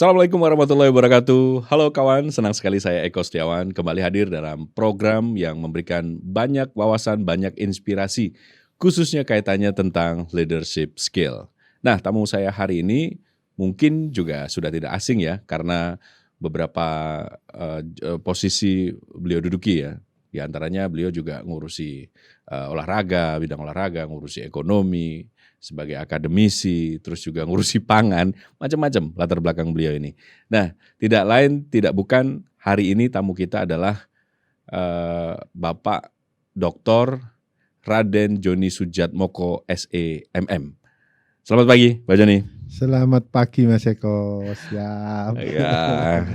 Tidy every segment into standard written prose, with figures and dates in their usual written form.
Assalamualaikum warahmatullahi wabarakatuh. Halo kawan, senang sekali saya Eko Setiawan kembali hadir dalam program yang memberikan banyak wawasan, banyak inspirasi, khususnya kaitannya tentang leadership skill. Nah, tamu saya hari ini mungkin juga sudah tidak asing ya, karena beberapa posisi beliau duduki ya. Di antaranya beliau juga ngurusi olahraga, bidang olahraga, ngurusi ekonomi, sebagai akademisi, terus juga ngurusi pangan, macam-macam latar belakang beliau ini. Nah, tidak lain tidak bukan hari ini tamu kita adalah Bapak Dr. Raden Joni Sujatmoko SEMM. Selamat pagi, Pak Joni. Selamat pagi Mas Eko, siap. Ya,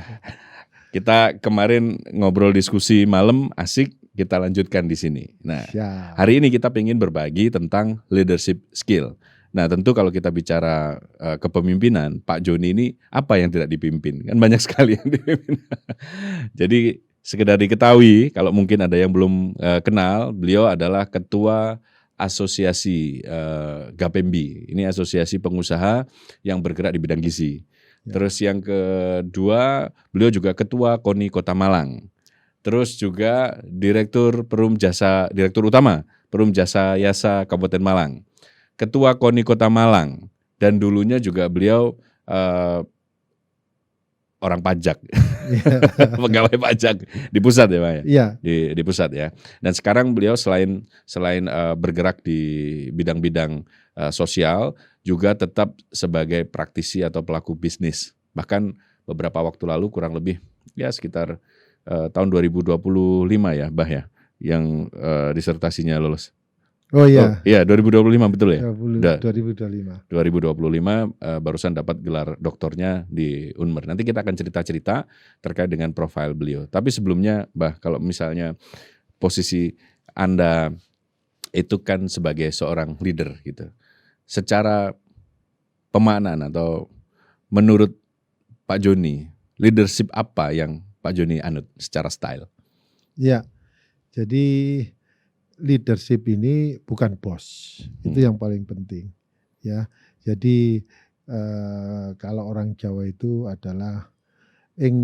kita kemarin ngobrol diskusi malam asik, kita lanjutkan di sini. Nah, Siap. hari ini kita ingin berbagi tentang leadership skill. Nah, tentu kalau kita bicara kepemimpinan, Pak Joni ini apa yang tidak dipimpin? Kan banyak sekali yang dipimpin. Jadi sekedar diketahui, kalau mungkin ada yang belum kenal, beliau adalah Ketua Asosiasi Gapembi. Ini asosiasi pengusaha yang bergerak di bidang gizi. Ya. Terus yang kedua, beliau juga Ketua KONI Kota Malang. Terus juga Direktur Utama Perum Jasa Yasa Kabupaten Malang. Ketua KONI Kota Malang, dan dulunya juga beliau orang pajak, pegawai pajak di pusat ya Pak ya? Iya. Di pusat ya. Dan sekarang beliau selain bergerak di bidang-bidang sosial, juga tetap sebagai praktisi atau pelaku bisnis. Bahkan beberapa waktu lalu kurang lebih ya sekitar tahun 2025 ya Bah ya, yang disertasinya lulus. Oh iya. Iya 2025 betul ya? 2025. 2025 barusan dapat gelar doktornya di Unmer. Nanti kita akan cerita-cerita terkait dengan profil beliau. Tapi sebelumnya, Bah, kalau misalnya posisi Anda itu kan sebagai seorang leader gitu. Secara pemaknaan atau menurut Pak Joni, leadership apa yang Pak Joni anut secara style? Iya. Jadi leadership ini bukan bos. Itu yang paling penting. Ya. Jadi kalau orang Jawa itu adalah ing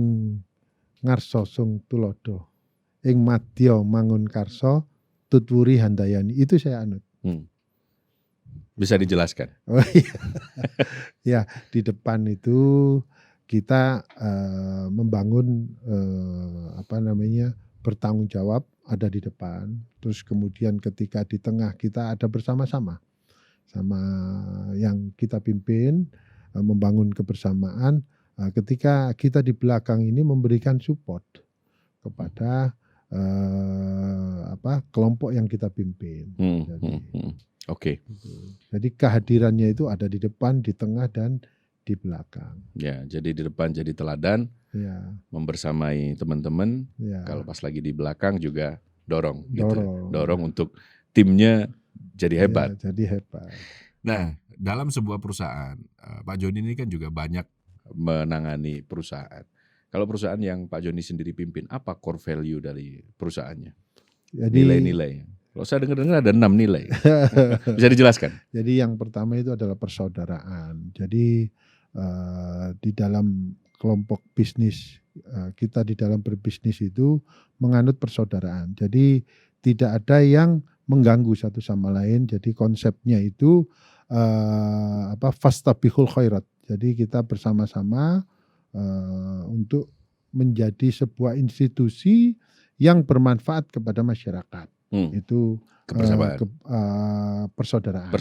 ngarso sung tulodo, ing madya mangun karso, tutwuri handayani. Itu saya anut. Bisa dijelaskan? Oh iya. Ya, di depan itu kita membangun bertanggung jawab ada di depan. Terus kemudian ketika di tengah kita ada bersama-sama sama yang kita pimpin, membangun kebersamaan. Ketika kita di belakang ini memberikan support kepada kelompok yang kita pimpin. Oke. Jadi kehadirannya itu ada di depan, di tengah, dan di belakang. Ya, jadi di depan jadi teladan, ya. Membersamai teman-teman. Ya. Kalau pas lagi di belakang juga dorong. Dorong untuk timnya jadi hebat. Ya, jadi hebat. Nah, dalam sebuah perusahaan, Pak Joni ini kan juga banyak menangani perusahaan. Kalau perusahaan yang Pak Joni sendiri pimpin, apa core value dari perusahaannya? Jadi, nilai-nilai. Kalau saya dengar ada 6 nilai. Bisa dijelaskan? Jadi yang pertama itu adalah persaudaraan. Jadi di dalam kelompok bisnis, kita di dalam berbisnis itu menganut persaudaraan. Jadi tidak ada yang mengganggu satu sama lain. Jadi konsepnya itu fastabihul khairat. Jadi kita bersama-sama untuk menjadi sebuah institusi yang bermanfaat kepada masyarakat. Itu persaudaraan.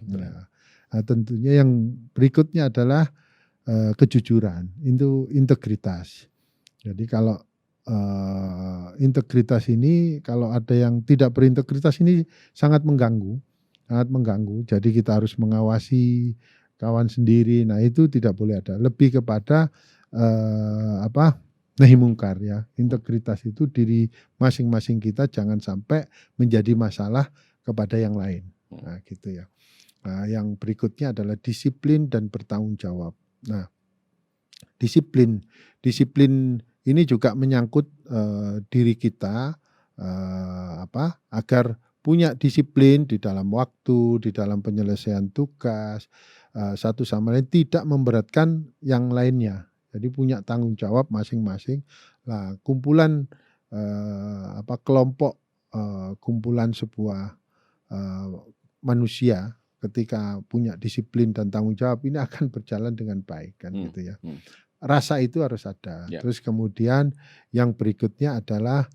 Ya. Nah, tentunya yang berikutnya adalah kejujuran, itu integritas. Jadi kalau integritas ini, kalau ada yang tidak berintegritas ini sangat mengganggu. Jadi kita harus mengawasi kawan sendiri. Nah itu tidak boleh ada. Lebih kepada nahi mungkar ya. Integritas itu diri masing-masing kita jangan sampai menjadi masalah kepada yang lain. Nah gitu ya. Nah yang berikutnya adalah disiplin dan bertanggung jawab. Nah disiplin ini juga menyangkut diri kita agar punya disiplin di dalam waktu, di dalam penyelesaian tugas, satu sama lain tidak memberatkan yang lainnya. Jadi punya tanggung jawab masing-masing. Lah kumpulan kelompok kumpulan sebuah manusia ketika punya disiplin dan tanggung jawab ini akan berjalan dengan baik kan gitu ya. Rasa itu harus ada. Ya. Terus kemudian yang berikutnya adalah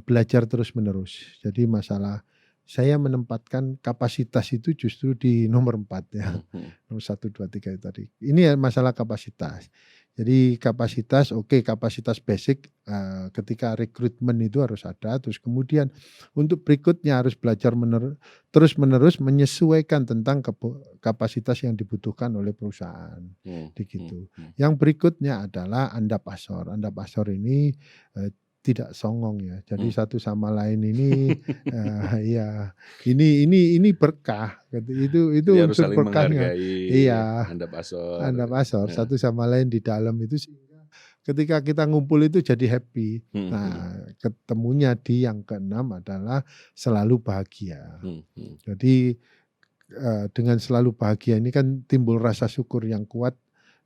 belajar terus-menerus. Jadi masalah saya menempatkan kapasitas itu justru di nomor 4 ya. Nomor 1, 2, 3 itu tadi. Ini ya masalah kapasitas. Jadi kapasitas kapasitas basic ketika rekrutmen itu harus ada. Terus kemudian untuk berikutnya harus belajar terus-menerus menyesuaikan tentang kapasitas yang dibutuhkan oleh perusahaan. Begitu. Yang berikutnya adalah andapasor. Andapasor ini tidak songong ya. Jadi satu sama lain ini ya ini berkah. Itu Jadi harus unsur saling berkahnya. menghargai. Iya. Andapasor. Andapasor satu sama lain di dalam itu sehingga ketika kita ngumpul itu jadi happy. Nah, ketemunya di yang keenam adalah selalu bahagia. Jadi dengan selalu bahagia ini kan timbul rasa syukur yang kuat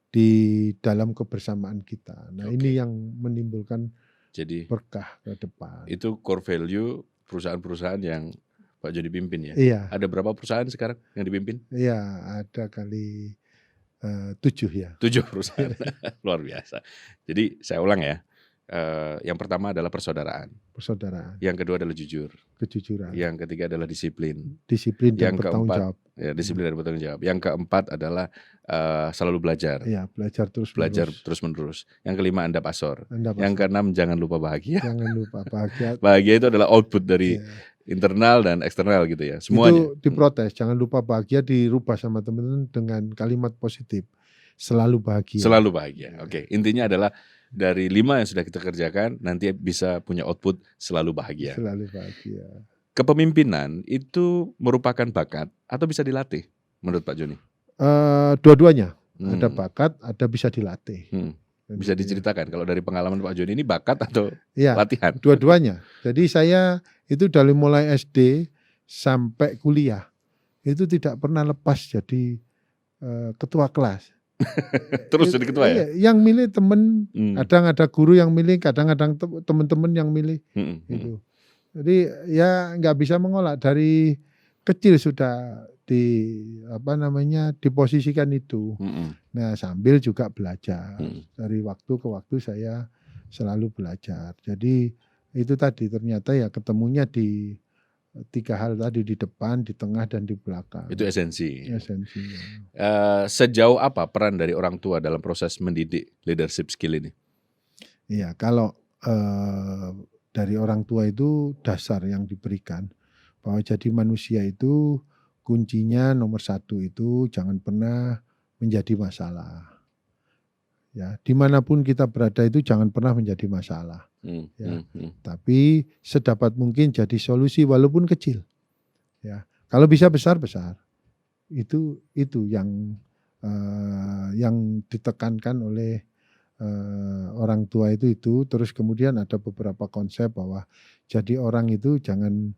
di dalam kebersamaan kita. Nah, ini yang menimbulkan jadi berkah ke depan. Itu core value perusahaan-perusahaan yang Pak Joni pimpin ya? Iya. Ada berapa perusahaan sekarang yang dipimpin? Iya, ada kali 7 ya. 7 perusahaan, luar biasa. Jadi saya ulang ya, yang pertama adalah persaudaraan. Persaudaraan. Yang kedua adalah jujur. Kejujuran. Yang ketiga adalah disiplin. Disiplin dan Yang bertanggung keempat, jawab. Ya, disiplin dan bertanggung jawab. Yang keempat adalah selalu belajar. Iya, belajar terus terus-menerus. Yang kelima andapasor. Andapasor. Yang keenam jangan lupa bahagia. Jangan lupa bahagia. Bahagia itu adalah output dari internal dan eksternal gitu ya. Semuanya. Itu diprotes, jangan lupa bahagia dirubah sama teman-teman dengan kalimat positif. Selalu bahagia. Selalu bahagia. Oke, intinya adalah dari 5 yang sudah kita kerjakan nanti bisa punya output selalu bahagia. Selalu bahagia. Kepemimpinan itu merupakan bakat atau bisa dilatih menurut Pak Joni? Dua-duanya. Ada bakat, ada bisa dilatih. Bisa diceritakan kalau dari pengalaman Pak Joni ini bakat atau ya, latihan? Dua-duanya. Jadi saya itu dari mulai SD sampai kuliah itu tidak pernah lepas jadi ketua kelas. Terus jadi ketua ya? Yang milih temen, kadang ada guru yang milih, kadang-kadang teman-teman yang milih. Gitu. Jadi ya nggak bisa menolak, dari kecil sudah diposisikan itu. Nah, sambil juga belajar. Dari waktu ke waktu saya selalu belajar. Jadi itu tadi ternyata ya ketemunya di 3 hal tadi, di depan, di tengah, dan di belakang. Itu esensi. Esensinya. Sejauh apa peran dari orang tua dalam proses mendidik leadership skill ini? Iya, kalau dari orang tua itu dasar yang diberikan. Bahwa jadi manusia itu kuncinya nomor 1 itu jangan pernah menjadi masalah. Ya, dimanapun kita berada itu jangan pernah menjadi masalah. Tapi sedapat mungkin jadi solusi walaupun kecil. Ya, kalau bisa besar. Itu yang ditekankan oleh orang tua itu. Terus kemudian ada beberapa konsep bahwa jadi orang itu jangan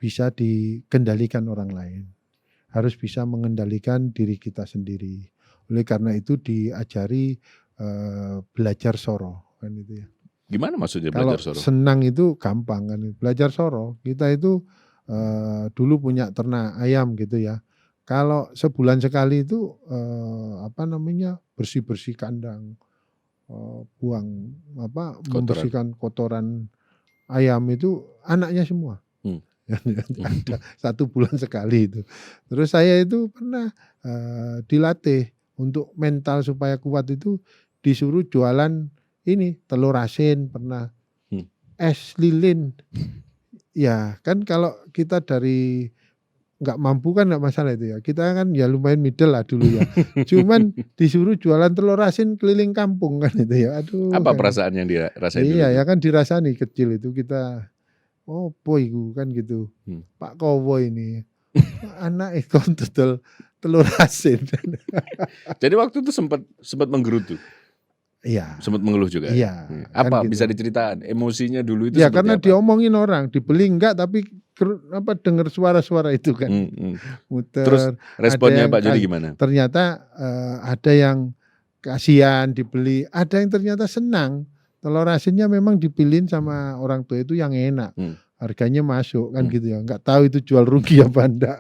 bisa dikendalikan orang lain. Harus bisa mengendalikan diri kita sendiri. Oleh karena itu diajari belajar soro kan itu ya. Gimana maksudnya belajar soro? Kalau senang itu gampang kan, belajar soro. Kita itu dulu punya ternak ayam gitu ya. Kalau sebulan sekali itu bersih-bersih kandang, membersihkan kotoran ayam itu anaknya semua. Ada 1 bulan sekali itu. Terus saya itu pernah dilatih untuk mental supaya kuat itu, disuruh jualan ini telur asin, pernah es lilin. Ya kan kalau kita dari nggak mampu kan nggak masalah itu ya. Kita kan ya lumayan middle lah dulu ya. Cuman disuruh jualan telur asin keliling kampung kan itu ya. Aduh. Apa perasaan yang dirasain dulu? Iya ya kan dirasani kecil itu kita. Oh boy kan gitu. Pak Kowo ini anak itu telur asin. Jadi waktu itu sempat menggerutu. Iya. Sempat mengeluh juga. Iya. Apa kan bisa gitu. diceritakan emosinya dulu itu? Ya karena apa? diomongin orang, dibeli enggak tapi dengar suara-suara itu kan. Muter. Terus responnya Pak Joni gimana? Ternyata ada yang kasihan dibeli, ada yang ternyata senang. Telur asinnya memang dipilihin sama orang tua itu yang enak, harganya masuk kan gitu ya. Nggak tahu itu jual rugi apa enggak.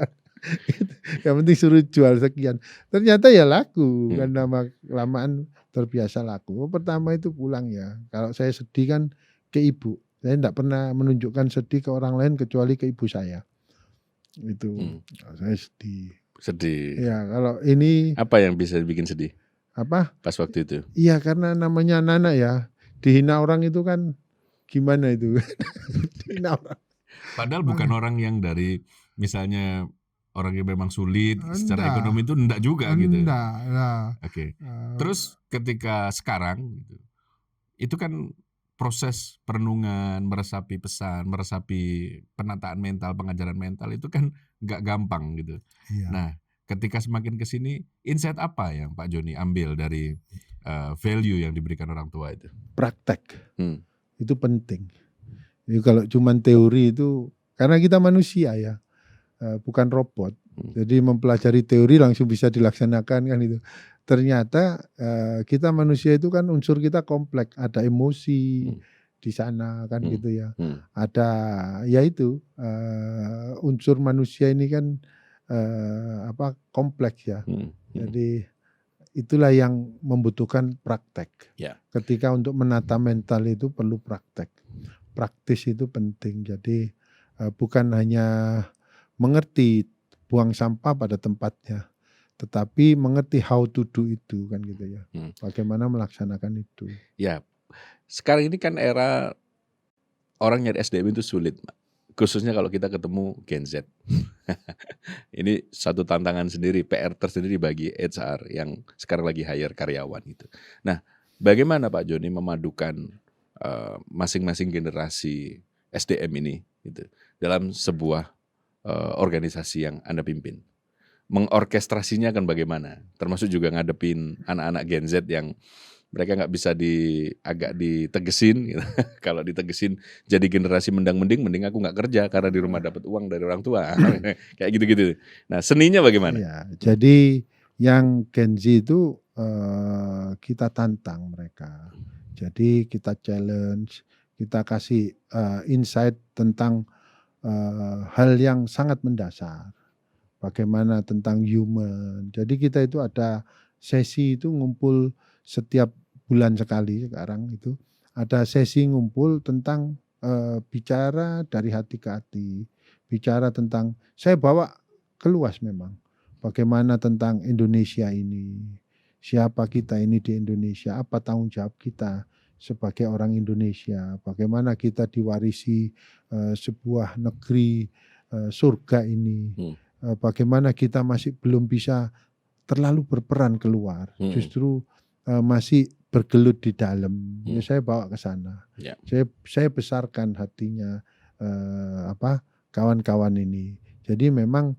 Yang penting suruh jual sekian. Ternyata ya laku kan lama-lamaan terbiasa laku. Pertama itu pulang ya. Kalau saya sedih kan ke ibu. Saya enggak pernah menunjukkan sedih ke orang lain kecuali ke ibu saya. Itu saya sedih. Sedih. Ya kalau ini Apa yang bisa bikin sedih? Apa? Pas waktu itu. Iya karena namanya anak-anak ya. Dihina orang itu kan gimana itu? Dihina orang. Padahal bukan orang yang dari misalnya orang yang memang sulit secara ekonomi itu enggak juga gitu. Enggak. Nah, Oke. Terus ketika sekarang gitu, itu kan proses perenungan, meresapi pesan, meresapi penataan mental, pengajaran mental itu kan nggak gampang gitu. iya. Nah, ketika semakin ke sini, insight apa yang Pak Joni ambil dari value yang diberikan orang tua itu? Praktek. Itu penting. Jadi kalau cuman teori itu, karena kita manusia ya, bukan robot. Jadi mempelajari teori langsung bisa dilaksanakan kan itu. Ternyata kita manusia itu kan unsur kita kompleks, ada emosi di sana kan gitu ya. Ada ya itu unsur manusia ini kan kompleks ya. Jadi itulah yang membutuhkan praktek. Ya. Ketika untuk menata mental itu perlu praktek. Praktis itu penting. Jadi bukan hanya mengerti buang sampah pada tempatnya, tetapi mengerti how to do itu kan gitu ya. Bagaimana melaksanakan itu. Ya, sekarang ini kan era orang nyari SDM itu sulit, khususnya kalau kita ketemu Gen Z. Ini satu tantangan sendiri, PR tersendiri bagi HR yang sekarang lagi hire karyawan itu. Nah, bagaimana Pak Joni memadukan masing-masing generasi SDM ini gitu, dalam sebuah organisasi yang Anda pimpin? Mengorkestrasinya kan bagaimana? Termasuk juga ngadepin anak-anak Gen Z yang mereka nggak bisa agak ditegesin gitu. Kalau ditegesin jadi generasi mending aku nggak kerja karena di rumah dapat uang dari orang tua. Kayak gitu-gitu. Nah, seninya bagaimana? Ya, jadi yang Gen Z itu kita tantang mereka. Jadi kita challenge, kita kasih insight tentang hal yang sangat mendasar. Bagaimana tentang human. Jadi kita itu ada sesi itu ngumpul setiap bulan sekali sekarang itu. Ada sesi ngumpul tentang bicara dari hati ke hati. Bicara tentang, saya bawa keluas memang. Bagaimana tentang Indonesia ini. Siapa kita ini di Indonesia. Apa tanggung jawab kita sebagai orang Indonesia. Bagaimana kita diwarisi sebuah negeri surga ini. Bagaimana kita masih belum bisa terlalu berperan keluar, justru masih bergelut di dalam. Ya, saya bawa ke sana. Ya. Saya besarkan hatinya kawan-kawan ini. Jadi memang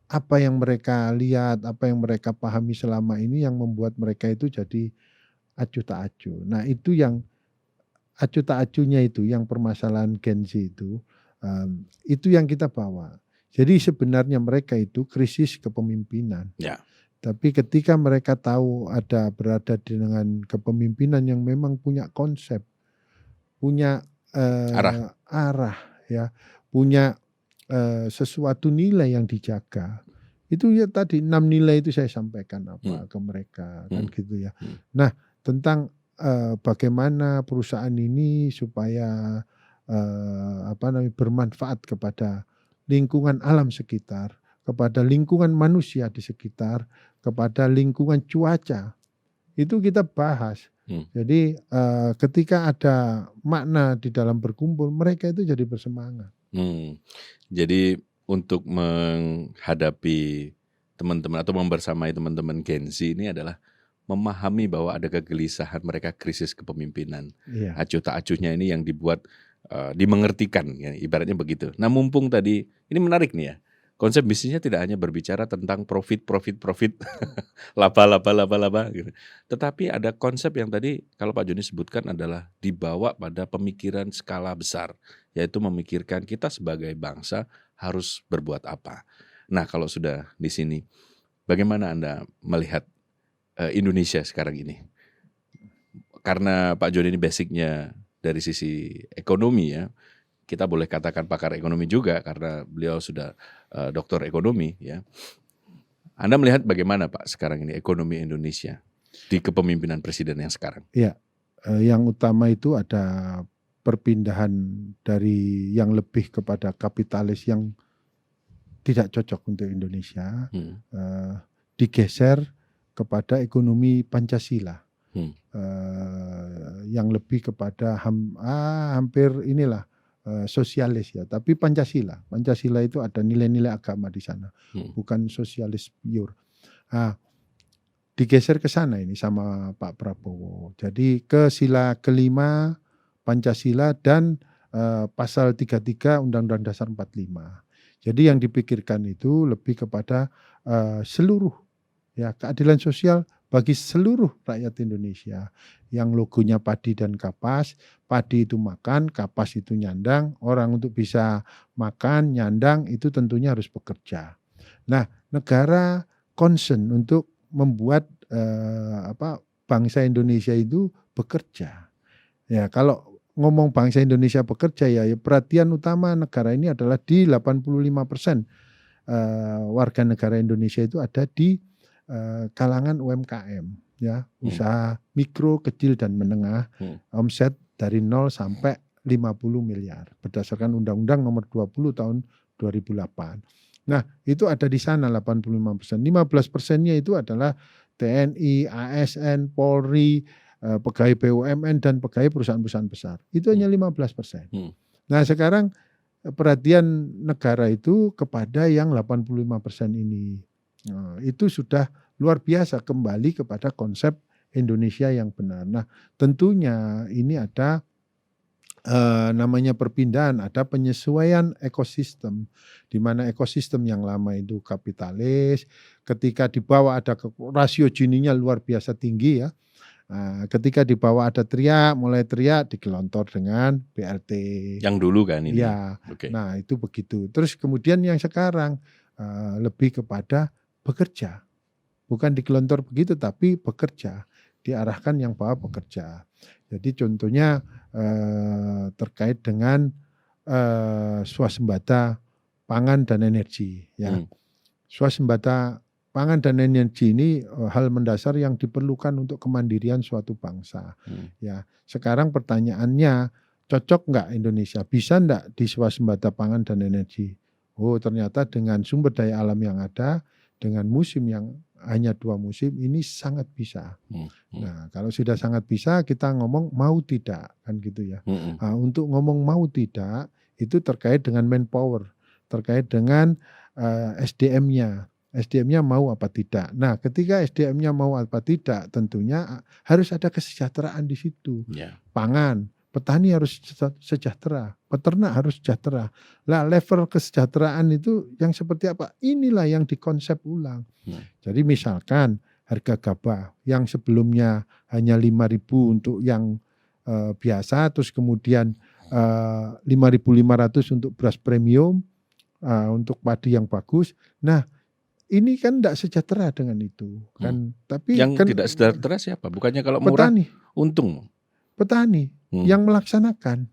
apa yang mereka lihat, apa yang mereka pahami selama ini yang membuat mereka itu jadi acuh tak acuh. Nah itu yang acuh tak acuhnya itu, yang permasalahan Gen Z itu yang kita bawa. Jadi sebenarnya mereka itu krisis kepemimpinan. Ya. Tapi ketika mereka tahu berada dengan kepemimpinan yang memang punya konsep, punya arah ya, punya sesuatu nilai yang dijaga. Itu ya tadi 6 nilai itu saya sampaikan ke mereka kan gitu ya. Nah, tentang bagaimana perusahaan ini supaya bermanfaat kepada lingkungan alam sekitar, kepada lingkungan manusia di sekitar, kepada lingkungan cuaca. Itu kita bahas. Jadi ketika ada makna di dalam berkumpul, mereka itu jadi bersemangat. Jadi untuk menghadapi teman-teman atau membersamai teman-teman Gen Z ini adalah memahami bahwa ada kegelisahan mereka, krisis kepemimpinan. Iya. Acuh tak acuhnya ini yang dibuat dimengertikan, ya, ibaratnya begitu. Nah, mumpung tadi ini menarik nih ya, konsep bisnisnya tidak hanya berbicara tentang profit, laba gitu. Tetapi ada konsep yang tadi kalau Pak Joni sebutkan adalah dibawa pada pemikiran skala besar, yaitu memikirkan kita sebagai bangsa harus berbuat apa. Nah, kalau sudah di sini, bagaimana Anda melihat Indonesia sekarang ini? Karena Pak Joni ini basicnya dari sisi ekonomi ya, kita boleh katakan pakar ekonomi juga karena beliau sudah doktor ekonomi ya. Anda melihat bagaimana Pak sekarang ini ekonomi Indonesia di kepemimpinan presiden yang sekarang? Ya, yang utama itu ada perpindahan dari yang lebih kepada kapitalis yang tidak cocok untuk Indonesia, digeser kepada ekonomi Pancasila, yang lebih kepada hampir inilah sosialis ya, tapi Pancasila itu ada nilai-nilai agama di sana, bukan sosialis pure. Digeser ke sana ini sama Pak Prabowo. Jadi ke sila kelima Pancasila dan pasal 33 Undang-Undang Dasar 45. Jadi yang dipikirkan itu lebih kepada seluruh ya keadilan sosial bagi seluruh rakyat Indonesia. Yang logonya padi dan kapas, padi itu makan, kapas itu nyandang. Orang untuk bisa makan, nyandang itu tentunya harus bekerja. Nah, negara concern untuk membuat bangsa Indonesia itu bekerja. Ya, kalau ngomong bangsa Indonesia bekerja ya perhatian utama negara ini adalah di 85% warga negara Indonesia itu ada di kalangan UMKM ya, usaha mikro, kecil dan menengah, omset dari 0 sampai 50 miliar berdasarkan Undang-Undang Nomor 20 tahun 2008. Nah, itu ada di sana 85%. 15%-nya itu adalah TNI, ASN, Polri, pegawai BUMN dan pegawai perusahaan-perusahaan besar. Itu hanya 15%. Nah, sekarang perhatian negara itu kepada yang 85% ini. Nah, itu sudah luar biasa kembali kepada konsep Indonesia yang benar. Nah, tentunya ini ada namanya perpindahan, ada penyesuaian ekosistem, di mana ekosistem yang lama itu kapitalis, ketika di bawah ada rasio Gini-nya luar biasa tinggi ya. Ketika di bawah ada mulai teriak digelontor dengan BLT. Yang dulu kan ini. Ya, nah itu begitu. Terus kemudian yang sekarang lebih kepada bekerja, bukan digelontor begitu, tapi bekerja, diarahkan yang bawah bekerja. Jadi contohnya terkait dengan swasembada pangan dan energi ya. Swasembada pangan dan energi ini hal mendasar yang diperlukan untuk kemandirian suatu bangsa. Ya, sekarang pertanyaannya cocok nggak Indonesia? Bisa nggak di swasembada pangan dan energi? Oh, ternyata dengan sumber daya alam yang ada, dengan musim yang hanya 2 musim ini sangat bisa. Nah, kalau sudah sangat bisa kita ngomong mau tidak kan gitu ya. Nah, untuk ngomong mau tidak itu terkait dengan manpower, terkait dengan SDM-nya. SDM-nya mau apa tidak. Nah, ketika SDM-nya mau apa tidak, tentunya harus ada kesejahteraan di situ. Pangan, petani harus sejahtera, peternak harus sejahtera. Lah level kesejahteraan itu yang seperti apa? Inilah yang dikonsep ulang. Jadi misalkan harga gabah yang sebelumnya hanya 5.000 untuk yang biasa, terus kemudian 5.500 untuk beras premium, untuk padi yang bagus. Nah, ini kan tidak sejahtera dengan itu kan. Tapi yang kan tidak sejahtera siapa? Bukannya kalau murah petani, untung. Petani yang melaksanakan.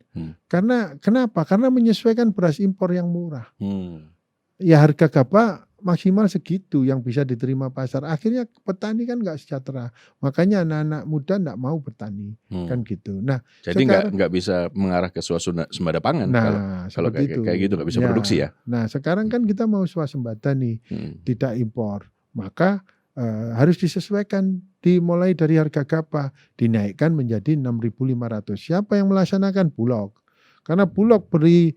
Karena kenapa? Karena menyesuaikan beras impor yang murah. Ya harga gabah maksimal segitu yang bisa diterima pasar. Akhirnya petani kan nggak sejahtera. Makanya anak-anak muda nggak mau bertani kan gitu. Nah, jadi nggak bisa mengarah ke swasembada pangan. Nah, kalau kayak gitu nggak bisa produksi ya. Nah, sekarang kan kita mau swasembada nih, tidak impor. Maka harus disesuaikan, dimulai dari harga gabah dinaikkan menjadi 6.500. Siapa yang melaksanakan? Bulog. Karena Bulog beri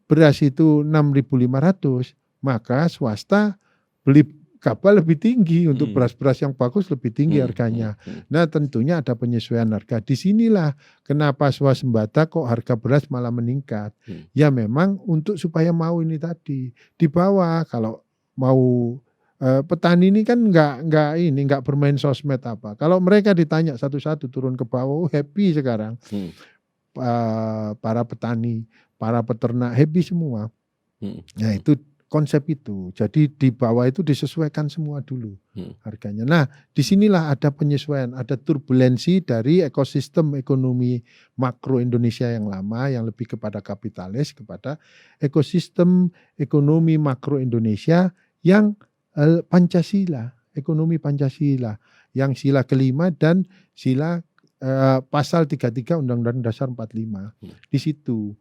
beras itu 6.500, maka swasta beli gabah lebih tinggi untuk beras-beras yang bagus lebih tinggi harganya. Nah, tentunya ada penyesuaian harga. Disinilah kenapa swasembada kok harga beras malah meningkat. Ya memang untuk supaya mau ini tadi di bawah. Kalau mau petani ini kan nggak bermain sosmed apa. Kalau mereka ditanya satu-satu turun ke bawah, happy sekarang. Para petani, para peternak happy semua. Nah, itu konsep itu. Jadi di bawah itu disesuaikan semua dulu harganya. Nah, disinilah ada penyesuaian, ada turbulensi dari ekosistem ekonomi makro Indonesia yang lama yang lebih kepada kapitalis kepada ekosistem ekonomi makro Indonesia yang Pancasila, ekonomi Pancasila, yang sila kelima dan sila pasal 33 Undang-Undang Dasar 45. Di situ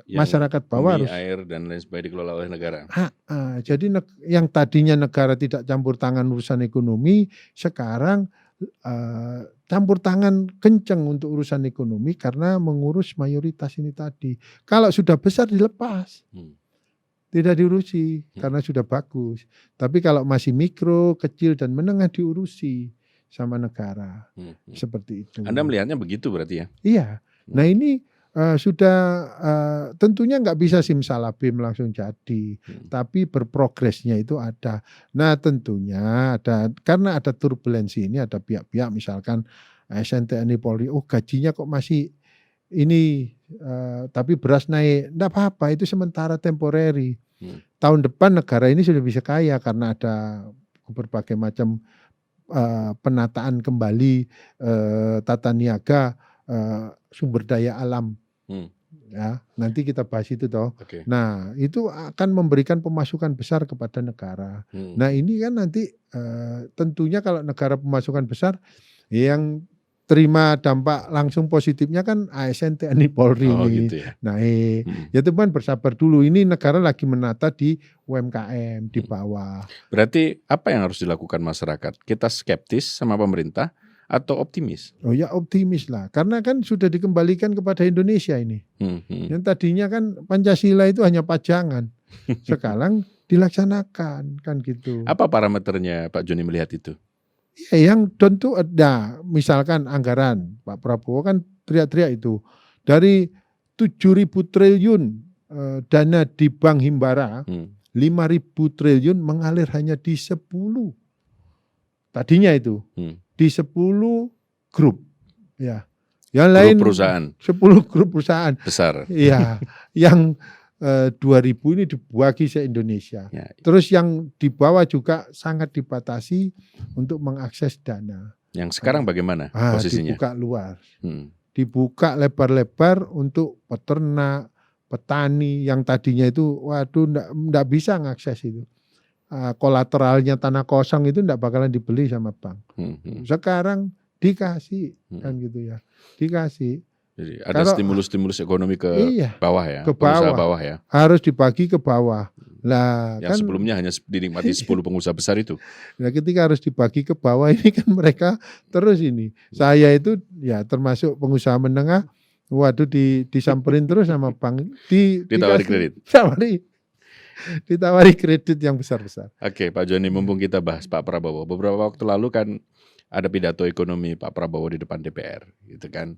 masyarakat bawah bumi, harus air dan lain sebagainya dikelola oleh negara. jadi yang tadinya negara tidak campur tangan urusan ekonomi, sekarang campur tangan kenceng untuk urusan ekonomi karena mengurus mayoritas ini tadi. Kalau sudah besar dilepas, tidak diurusi karena sudah bagus. Tapi kalau masih mikro, kecil dan menengah diurusi sama negara, seperti itu. Anda melihatnya begitu berarti ya? Iya. Nah ini sudah tentunya nggak bisa simsalabim langsung jadi, tapi berprogresnya itu ada. Nah tentunya ada, karena ada turbulensi ini, ada pihak-pihak misalkan ASN, TNI, Polri, gajinya kok masih ini, tapi beras naik, enggak apa-apa, itu sementara temporary. Tahun depan negara ini sudah bisa kaya karena ada berbagai macam penataan kembali tata niaga sumber daya alam. Ya, nanti kita bahas itu toh. Nah, itu akan memberikan pemasukan besar kepada negara. Nah, ini kan nanti tentunya kalau negara pemasukan besar, yang terima dampak langsung positifnya kan ASN, TNI, Polri ini. Gitu ya. Naik. Ya teman bersabar dulu. Ini negara lagi menata di UMKM di bawah. Berarti apa yang harus dilakukan masyarakat? Kita skeptis sama pemerintah atau optimis? Oh ya optimis lah. Karena kan sudah dikembalikan kepada Indonesia ini. Yang tadinya kan Pancasila itu hanya pajangan. Sekarang dilaksanakan kan gitu. Apa parameternya Pak Joni melihat itu? Ya, yang tentu ada, misalkan anggaran Pak Prabowo kan teriak-teriak itu dari 7.000 triliun dana di Bank Himbara, 5.000 triliun mengalir hanya di 10. Tadinya itu di 10 grup, ya. Yang lain perusahaan. 10 grup perusahaan besar. Iya, yang 2.000 ini dibagi se-Indonesia. Ya. Terus yang di bawah juga sangat dibatasi untuk mengakses dana. Yang sekarang bagaimana posisinya? Dibuka luar. Dibuka lebar-lebar untuk peternak, petani yang tadinya itu waduh enggak bisa ngakses itu. Kolateralnya tanah kosong itu enggak bakalan dibeli sama bank. Sekarang dikasih kan gitu ya. Dikasih. Jadi ada stimulus-stimulus ekonomi ke bawah ya, ke pengusaha bawah ya. Harus dibagi ke bawah. Lah yang kan sebelumnya hanya dinikmati 10 pengusaha besar itu. Nah, ketika harus dibagi ke bawah ini kan mereka terus ini. Saya itu ya termasuk pengusaha menengah. Waduh disamperin terus sama bank. Ditawari kredit. Ditawari kredit yang besar-besar. Oke, Pak Joni, mumpung kita bahas Pak Prabowo. Beberapa waktu lalu kan ada pidato ekonomi Pak Prabowo di depan DPR, gitu kan.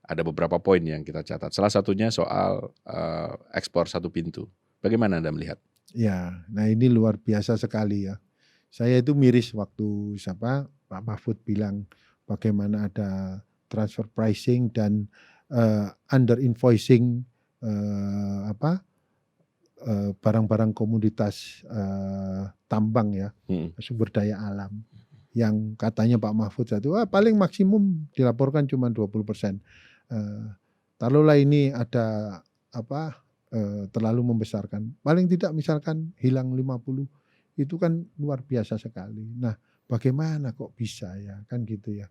Ada beberapa poin yang kita catat. Salah satunya soal ekspor satu pintu. Bagaimana Anda melihat? Ya, nah ini luar biasa sekali ya. Saya itu miris waktu Pak Mahfud bilang bagaimana ada transfer pricing dan under invoicing barang-barang komoditas tambang ya, sumber daya alam. Yang katanya Pak Mahfud itu paling maksimum dilaporkan cuma 20%. Taruhlah ini ada terlalu membesarkan. Paling tidak misalkan hilang 50, itu kan luar biasa sekali. Nah, bagaimana kok bisa ya kan gitu ya.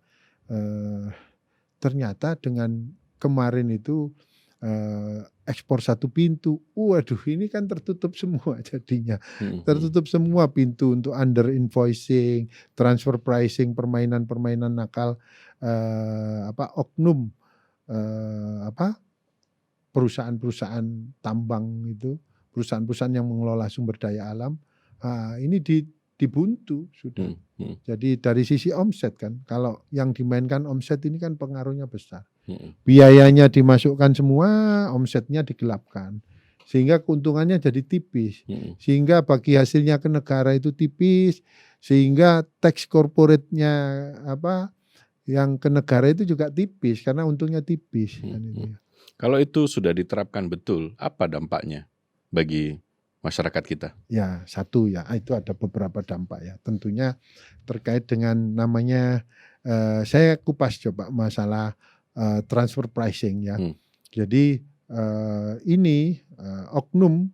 Ternyata dengan kemarin itu ekspor satu pintu, waduh ini kan tertutup semua jadinya. Tertutup semua pintu untuk under invoicing, transfer pricing, permainan-permainan nakal oknum perusahaan-perusahaan tambang itu, perusahaan-perusahaan yang mengelola sumber daya alam, ini dibuntu sudah. Jadi dari sisi omset kan, kalau yang dimainkan omset ini kan pengaruhnya besar. Biayanya dimasukkan semua, omsetnya digelapkan. Sehingga keuntungannya jadi tipis. Sehingga bagi hasilnya ke negara itu tipis, sehingga tax corporate-nya yang ke negara itu juga tipis karena untungnya tipis kan itu ya. Kalau itu sudah diterapkan betul, apa dampaknya bagi masyarakat kita. Ya, satu ya, itu ada beberapa dampak ya. Tentunya terkait dengan namanya, saya kupas coba masalah transfer pricing ya. Jadi ini oknum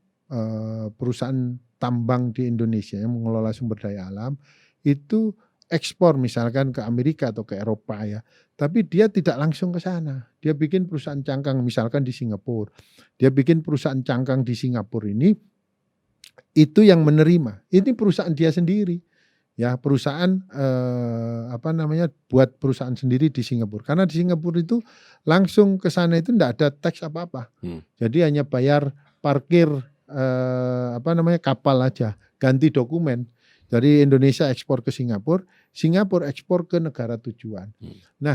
perusahaan tambang di Indonesia yang mengelola sumber daya alam itu ekspor misalkan ke Amerika atau ke Eropa ya. Tapi dia tidak langsung ke sana. Dia bikin perusahaan cangkang misalkan di Singapura. Dia bikin perusahaan cangkang di Singapura ini, itu yang menerima. Ini perusahaan dia sendiri. Ya, perusahaan buat perusahaan sendiri di Singapura. Karena di Singapura itu langsung ke sana itu enggak ada teks apa-apa. Jadi hanya bayar parkir kapal aja, ganti dokumen. Dari Indonesia ekspor ke Singapura, Singapura ekspor ke negara tujuan. Nah,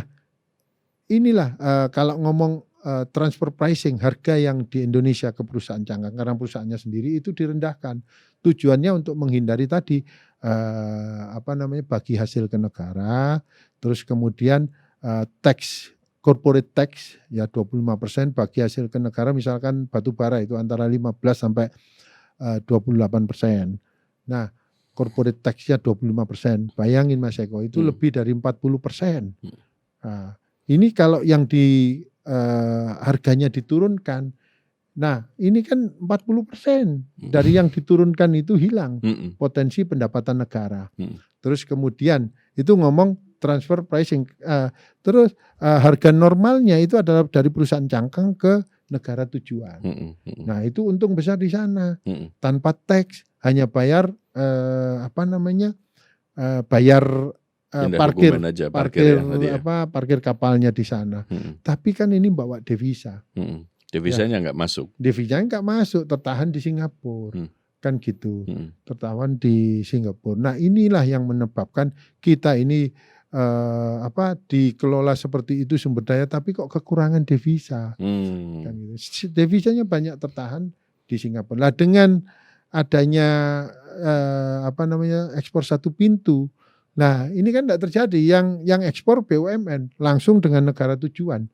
inilah kalau ngomong transfer pricing, harga yang di Indonesia ke perusahaan cangkang karena perusahaannya sendiri itu direndahkan. Tujuannya untuk menghindari tadi bagi hasil ke negara, terus kemudian corporate tax ya 25% bagi hasil ke negara, misalkan batu bara itu antara 15 sampai 28%. Nah, corporate tax-nya 25%. Bayangin Mas Eko, itu lebih dari 40%. Nah, ini kalau yang di harganya diturunkan, nah ini kan 40% dari yang diturunkan itu hilang potensi pendapatan negara. Terus kemudian itu ngomong transfer pricing. Terus harga normalnya itu adalah dari perusahaan cangkang ke negara tujuan. Nah itu untung besar di sana. Tanpa teks, hanya bayar bayar parkir kapalnya di sana. Tapi kan ini bawa devisa. Devisanya nggak masuk. Devisanya nggak masuk, tertahan di Singapura. Kan gitu. Tertahan di Singapura. Nah, inilah yang menyebabkan kita ini dikelola seperti itu sumber daya, tapi kok kekurangan devisa. Kan gitu. Devisanya banyak tertahan di Singapura. Nah, dengan adanya ekspor satu pintu. Nah, ini kan tidak terjadi. Yang ekspor BUMN langsung dengan negara tujuan.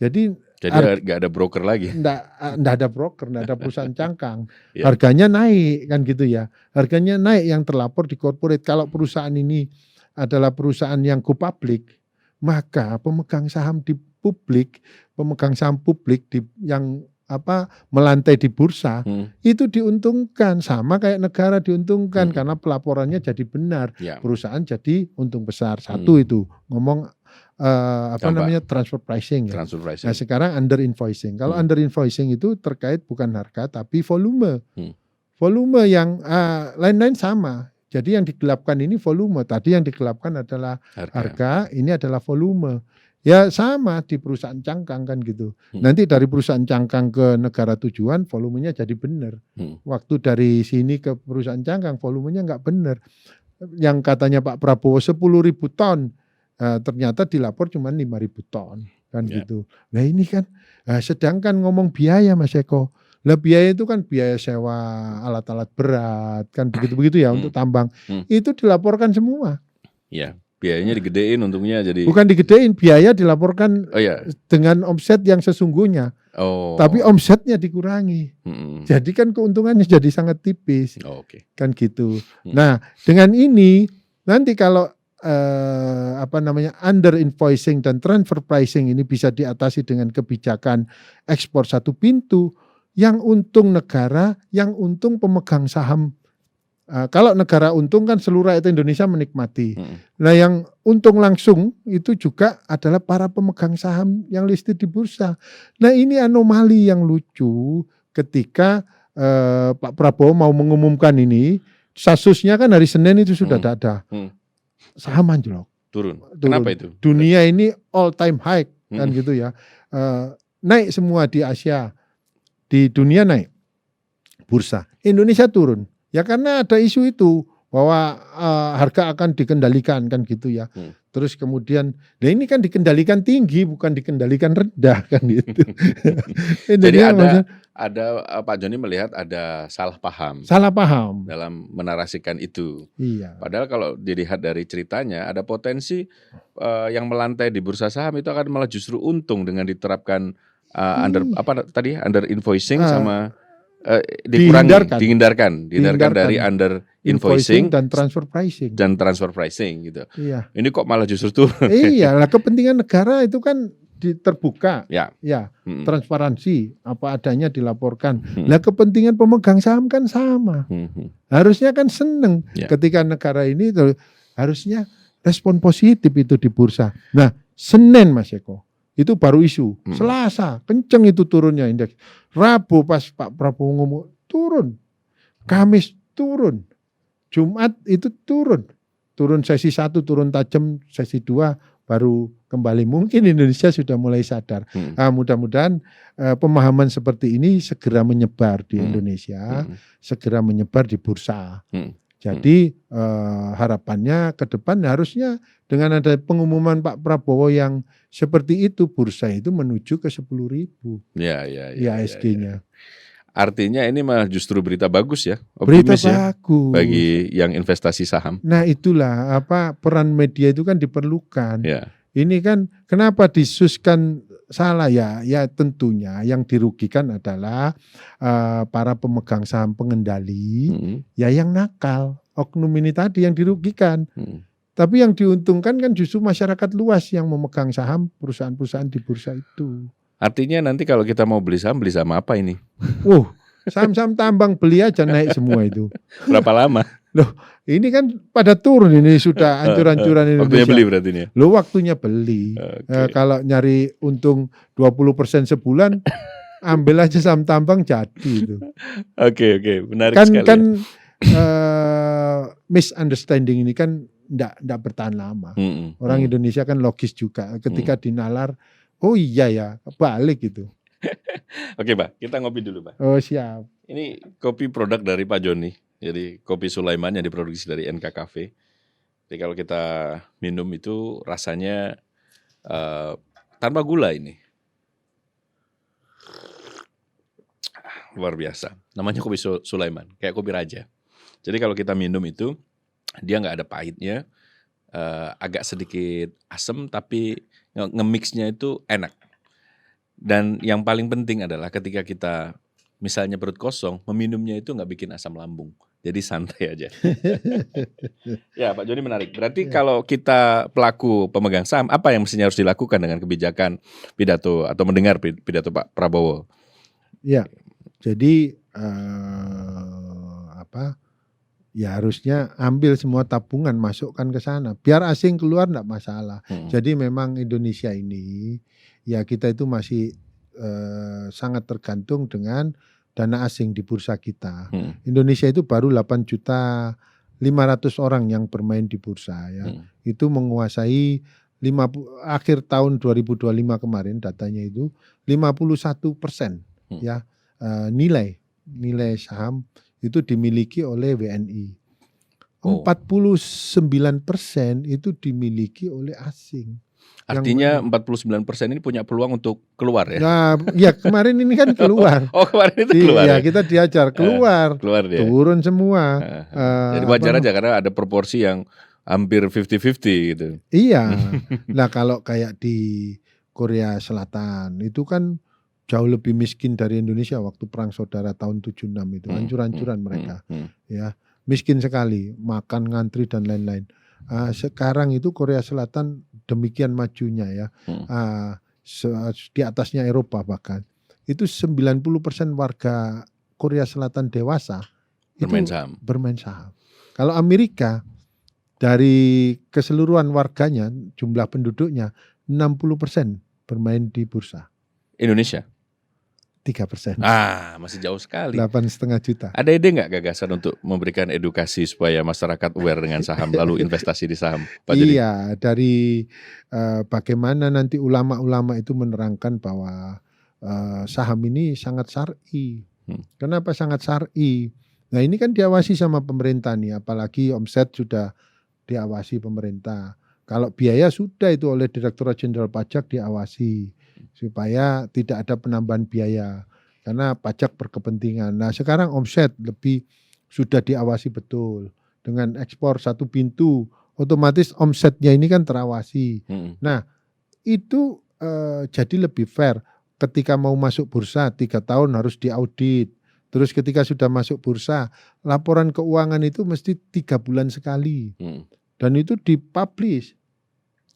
Jadi nggak ada broker lagi. Nggak ada broker, nggak ada perusahaan cangkang. Harganya naik kan gitu ya. Harganya naik yang terlapor di corporate. Kalau perusahaan ini adalah perusahaan yang go public, maka pemegang saham publik yang melantai di bursa itu diuntungkan, sama kayak negara diuntungkan karena pelaporannya jadi benar, perusahaan jadi untung besar. Satu itu ngomong transfer pricing ya. Nah, sekarang under invoicing. Kalau under invoicing itu terkait bukan harga tapi volume. Volume yang lain-lain sama. Jadi yang digelapkan ini volume. Tadi yang digelapkan adalah harga, ini adalah volume. Ya sama di perusahaan cangkang kan gitu. Nanti dari perusahaan cangkang ke negara tujuan volumenya jadi benar. Waktu dari sini ke perusahaan cangkang volumenya nggak benar. Yang katanya Pak Prabowo 10.000 ton, ternyata dilapor cuma 5.000 ton kan gitu. Nah ini kan, sedangkan ngomong biaya Mas Eko. Lah biaya itu kan biaya sewa alat-alat berat kan begitu-begitu ya untuk tambang. Itu dilaporkan semua. Iya. Biayanya digedein, untungnya jadi. Bukan digedein, biaya dilaporkan dengan omset yang sesungguhnya. Tapi omsetnya dikurangi. Jadi kan keuntungannya jadi sangat tipis. Kan gitu. Nah, dengan ini nanti kalau under invoicing dan transfer pricing ini bisa diatasi dengan kebijakan ekspor satu pintu, yang untung negara, yang untung pemegang saham. Kalau negara untung kan seluruh rakyat Indonesia menikmati. Nah yang untung langsung itu juga adalah para pemegang saham yang listed di bursa. Nah ini anomali yang lucu ketika Pak Prabowo mau mengumumkan ini, Sasusnya kan hari Senin itu sudah ada. Saham anjlok. Turun. Kenapa itu? Dunia ini all time high kan gitu ya. Naik semua di Asia, di dunia naik bursa. Indonesia turun. Ya karena ada isu itu bahwa harga akan dikendalikan kan gitu ya. Terus kemudian, nah ini kan dikendalikan tinggi bukan dikendalikan rendah kan gitu. Jadi ada Pak Joni melihat ada salah paham. Salah paham dalam menarasikan itu. Iya. Padahal kalau dilihat dari ceritanya ada potensi yang melantai di bursa saham itu akan malah justru untung dengan diterapkan under invoicing sama dihindarkan dari under invoicing dan transfer pricing. gitu. Iya. Ini kok malah justru turun. Iya, lah kepentingan negara itu kan terbuka. Ya. Transparansi, apa adanya dilaporkan. Lah kepentingan pemegang saham kan sama. Harusnya kan seneng ketika negara ini harusnya respon positif itu di bursa. Nah, Senin Mas Eko, itu baru isu. Selasa, kenceng itu turunnya indeks. Rabu pas Pak Prabowo ngomong, turun. Kamis turun. Jumat itu turun. Turun sesi 1, turun tajam, sesi 2 baru kembali. Mungkin Indonesia sudah mulai sadar. Mudah-mudahan pemahaman seperti ini segera menyebar di Indonesia, segera menyebar di bursa. Jadi harapannya ke depan harusnya dengan ada pengumuman Pak Prabowo yang seperti itu, bursa itu menuju ke 10.000 IHSG-nya. Artinya ini malah justru berita bagus ya, Berita optimis ya bagus bagi yang investasi saham. Nah itulah peran media itu kan diperlukan. Ya. Ini kan kenapa disuskan salah ya tentunya yang dirugikan adalah para pemegang saham pengendali ya yang nakal. Oknum ini tadi yang dirugikan. Tapi yang diuntungkan kan justru masyarakat luas yang memegang saham perusahaan-perusahaan di bursa itu. Artinya nanti kalau kita mau beli saham apa ini? Saham-saham tambang beli aja naik semua itu. Berapa lama? Loh, ini kan pada turun ini sudah hancur-hancuran Indonesia. Waktunya beli berarti ini ya? Waktunya beli. Kalau nyari untung 20% sebulan, ambil aja saham tambang jadi itu. Oke, menarik sekali. Kan misunderstanding ini kan enggak bertahan lama. Orang Indonesia kan logis juga. Ketika dinalar, oh iya ya, balik gitu. Oke Pak, kita ngopi dulu Pak. Oh siap. Ini kopi produk dari Pak Joni. Jadi kopi Sulaiman yang diproduksi dari NK Cafe. Jadi kalau kita minum itu rasanya tanpa gula ini. Luar biasa. Namanya kopi Sulaiman, kayak kopi raja. Jadi kalau kita minum itu, dia nggak ada pahitnya, agak sedikit asam tapi nge-mixnya itu enak. Dan yang paling penting adalah ketika kita misalnya perut kosong, meminumnya itu nggak bikin asam lambung. Jadi santai aja. Ya Pak Joni menarik. Berarti kalau kita pelaku pemegang saham, apa yang mestinya harus dilakukan dengan kebijakan pidato atau mendengar pidato Pak Prabowo? Ya, jadi ya harusnya ambil semua tabungan masukkan ke sana. Biar asing keluar enggak masalah. Jadi memang Indonesia ini ya kita itu masih sangat tergantung dengan dana asing di bursa kita. Indonesia itu baru 8.500.000 orang yang bermain di bursa ya. Itu menguasai akhir tahun 2025 kemarin datanya itu 51% ya nilai saham itu dimiliki oleh WNI. 49% itu dimiliki oleh asing. Artinya 49% ini punya peluang untuk keluar ya? Nah, ya kemarin ini kan keluar. Kemarin itu keluar ya? Kita diajar keluar dia. Turun semua. Jadi wajar aja karena ada proporsi yang hampir 50-50 gitu. Iya. Nah kalau kayak di Korea Selatan itu kan jauh lebih miskin dari Indonesia waktu perang saudara tahun 76 itu. Hancur-hancuran mereka. Ya, miskin sekali, makan ngantri dan lain-lain. Sekarang itu Korea Selatan demikian majunya ya. Di atasnya Eropa bahkan. Itu 90% warga Korea Selatan dewasa bermain saham. Kalau Amerika dari keseluruhan warganya, jumlah penduduknya 60% bermain di bursa. Indonesia 3%. Masih jauh sekali. 8,5 juta. Ada ide nggak gagasan untuk memberikan edukasi supaya masyarakat aware dengan saham lalu investasi di saham, Pak Joni? Iya, dari bagaimana nanti ulama-ulama itu menerangkan bahwa saham ini sangat syar'i. Kenapa sangat syar'i? Nah ini kan diawasi sama pemerintah nih, apalagi omset sudah diawasi pemerintah. Kalau biaya sudah itu oleh Direktorat Jenderal Pajak diawasi. Supaya tidak ada penambahan biaya karena pajak berkepentingan. Nah sekarang omset lebih sudah diawasi betul dengan ekspor satu pintu, otomatis omsetnya ini kan terawasi. Nah itu jadi lebih fair ketika mau masuk bursa 3 tahun harus diaudit, Terus ketika sudah masuk bursa, laporan keuangan itu mesti 3 bulan sekali. Dan itu dipublish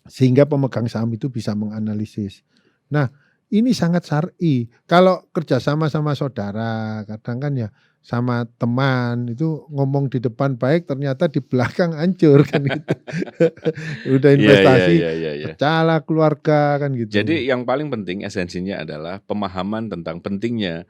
sehingga pemegang saham itu bisa menganalisis. Nah, ini sangat syar'i. Kalau kerjasama sama saudara, kadang kan ya sama teman itu ngomong di depan baik, ternyata di belakang hancur kan gitu. Udah investasi, pecahlah keluarga kan gitu. Jadi yang paling penting esensinya adalah pemahaman tentang pentingnya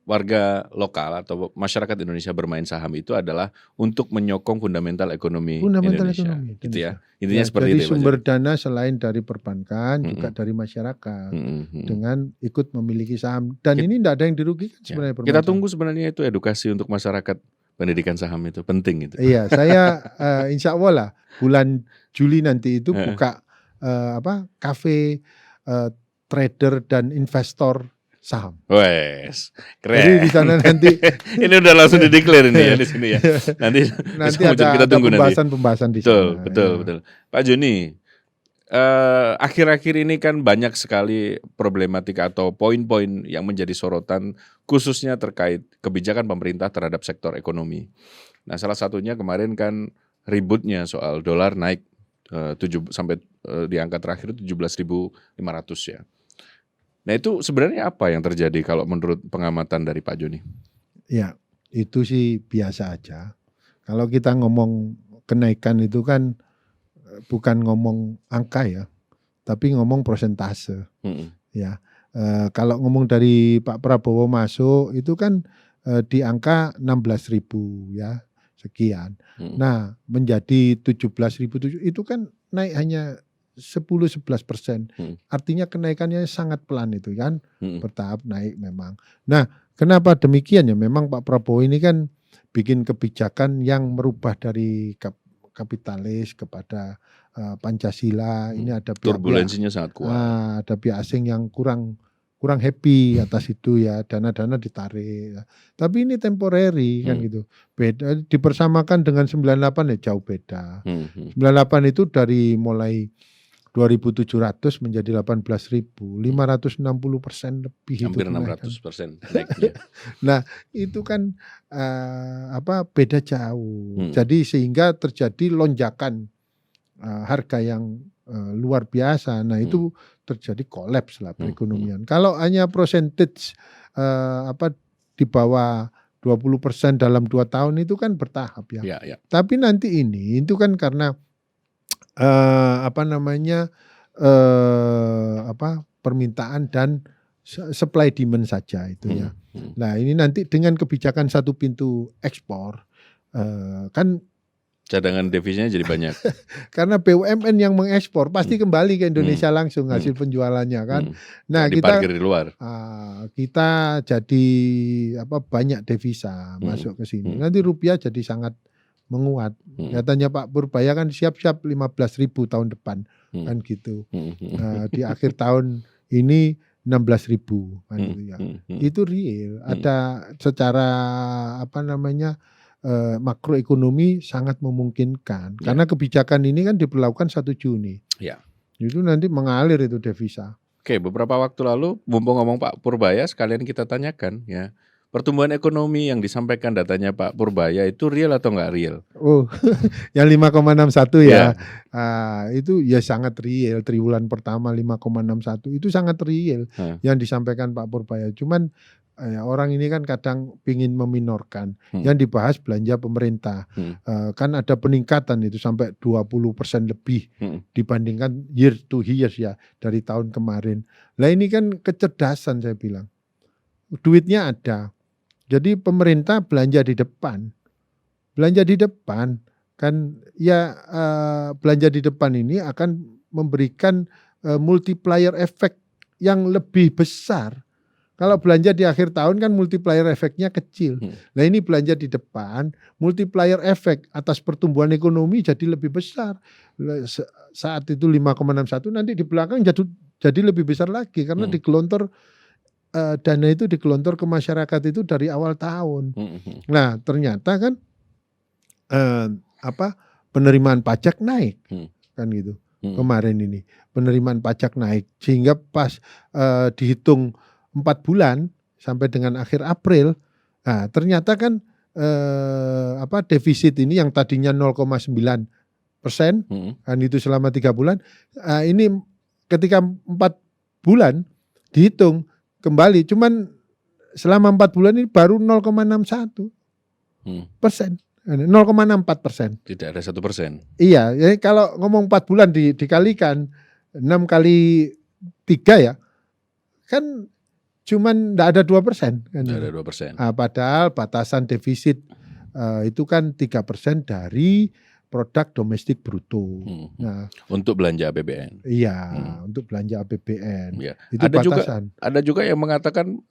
warga lokal atau masyarakat Indonesia bermain saham itu adalah untuk menyokong fundamental ekonomi Indonesia. Gitu ya. Intinya seperti jadi itu. Jadi sumber dana selain dari perbankan juga dari masyarakat dengan ikut memiliki saham. Dan ini tidak ada yang dirugikan sebenarnya. Kita tunggu sebenarnya itu edukasi untuk masyarakat pendidikan saham itu penting itu. Iya, saya insya Allah lah bulan Juli nanti itu buka kafe trader dan investor saham. Wes, keren. Jadi di sana nanti ini udah langsung dideklar ini ya di sini ya. Nanti ada pembahasan di sana. Betul. Pak Joni, akhir-akhir ini kan banyak sekali problematika atau poin-poin yang menjadi sorotan khususnya terkait kebijakan pemerintah terhadap sektor ekonomi. Nah, salah satunya kemarin kan ributnya soal dolar naik sampai di angka terakhir 17.500 ya. Nah, itu sebenarnya apa yang terjadi kalau menurut pengamatan dari Pak Joni? Ya, itu sih biasa aja. Kalau kita ngomong kenaikan itu kan bukan ngomong angka ya, tapi ngomong persentase. Ya, kalau ngomong dari Pak Prabowo masuk itu kan di angka 16.000 ya sekian. Nah, menjadi 17.007 itu kan naik hanya 10-11%. Artinya kenaikannya sangat pelan itu kan, bertahap naik memang. Nah, kenapa demikian ya? Memang Pak Prabowo ini kan bikin kebijakan yang merubah dari kapitalis kepada Pancasila. Ini ada turbulensinya sangat kuat. Ada pihak asing yang kurang happy atas itu ya, dana-dana ditarik. Ya. Tapi ini temporary kan gitu. Beda dipersamakan dengan 98 ya jauh beda. 98 itu dari mulai 2.700 menjadi 18.000, 560% lebih. Hampir 600% naiknya. Nah, itu kan beda jauh. Jadi sehingga terjadi lonjakan harga yang luar biasa. Nah, itu terjadi kolaps lah perekonomian. Kalau hanya percentage di bawah 20% dalam 2 tahun itu kan bertahap ya. Tapi nanti ini itu kan karena permintaan dan supply demand saja itu ya. Nah, ini nanti dengan kebijakan satu pintu ekspor kan cadangan devisanya jadi banyak. Karena BUMN yang mengekspor pasti kembali ke Indonesia langsung hasil penjualannya kan. Nah, diparkir di luar. Kita jadi banyak devisa masuk ke sini. Nanti rupiah jadi sangat menguat. Katanya Pak Purbaya kan siap-siap 15.000 tahun depan kan gitu. Di akhir tahun ini 16.000 kan gitu ya. Itu real. Ada secara makroekonomi sangat memungkinkan. Karena kebijakan ini kan diberlakukan 1 Juni. Ya. Itu nanti mengalir itu devisa. Oke, beberapa waktu lalu mumpung ngomong Pak Purbaya sekalian kita tanyakan ya. Pertumbuhan ekonomi yang disampaikan datanya Pak Purbaya itu real atau enggak real? Oh, yang 5,61 ya. Itu ya sangat real. Triwulan pertama 5,61 itu sangat real yang disampaikan Pak Purbaya. Cuman orang ini kan kadang pingin meminorkan. Yang dibahas belanja pemerintah. Kan ada peningkatan itu sampai 20% lebih dibandingkan year to year ya dari tahun kemarin. Lah ini kan kecerdasan saya bilang. Duitnya ada. Jadi pemerintah belanja di depan. Belanja di depan kan ya belanja di depan ini akan memberikan multiplier effect yang lebih besar. Kalau belanja di akhir tahun kan multiplier efeknya kecil. Nah, ini belanja di depan, multiplier efek atas pertumbuhan ekonomi jadi lebih besar. Saat itu 5,61 nanti di belakang jadi lebih besar lagi karena digelontor dana itu digelontor ke masyarakat itu dari awal tahun. Nah, ternyata kan penerimaan pajak naik kan gitu. Kemarin ini penerimaan pajak naik sehingga pas dihitung 4 bulan sampai dengan akhir April Nah, ternyata kan defisit ini yang tadinya 0,9% kan itu selama 3 bulan, ini ketika 4 bulan dihitung kembali, cuman selama 4 bulan ini baru 0,61%, 0,64%. Tidak ada 1%. Iya, jadi kalau ngomong 4 bulan dikalikan 6 kali 3 ya, kan cuman enggak ada 2% kan. Tidak ada 2%. Padahal batasan defisit itu kan 3% dari produk domestik bruto. Nah, untuk belanja APBN. Iya, untuk belanja APBN. Ya. Itu Ada batasan. Ada juga yang mengatakan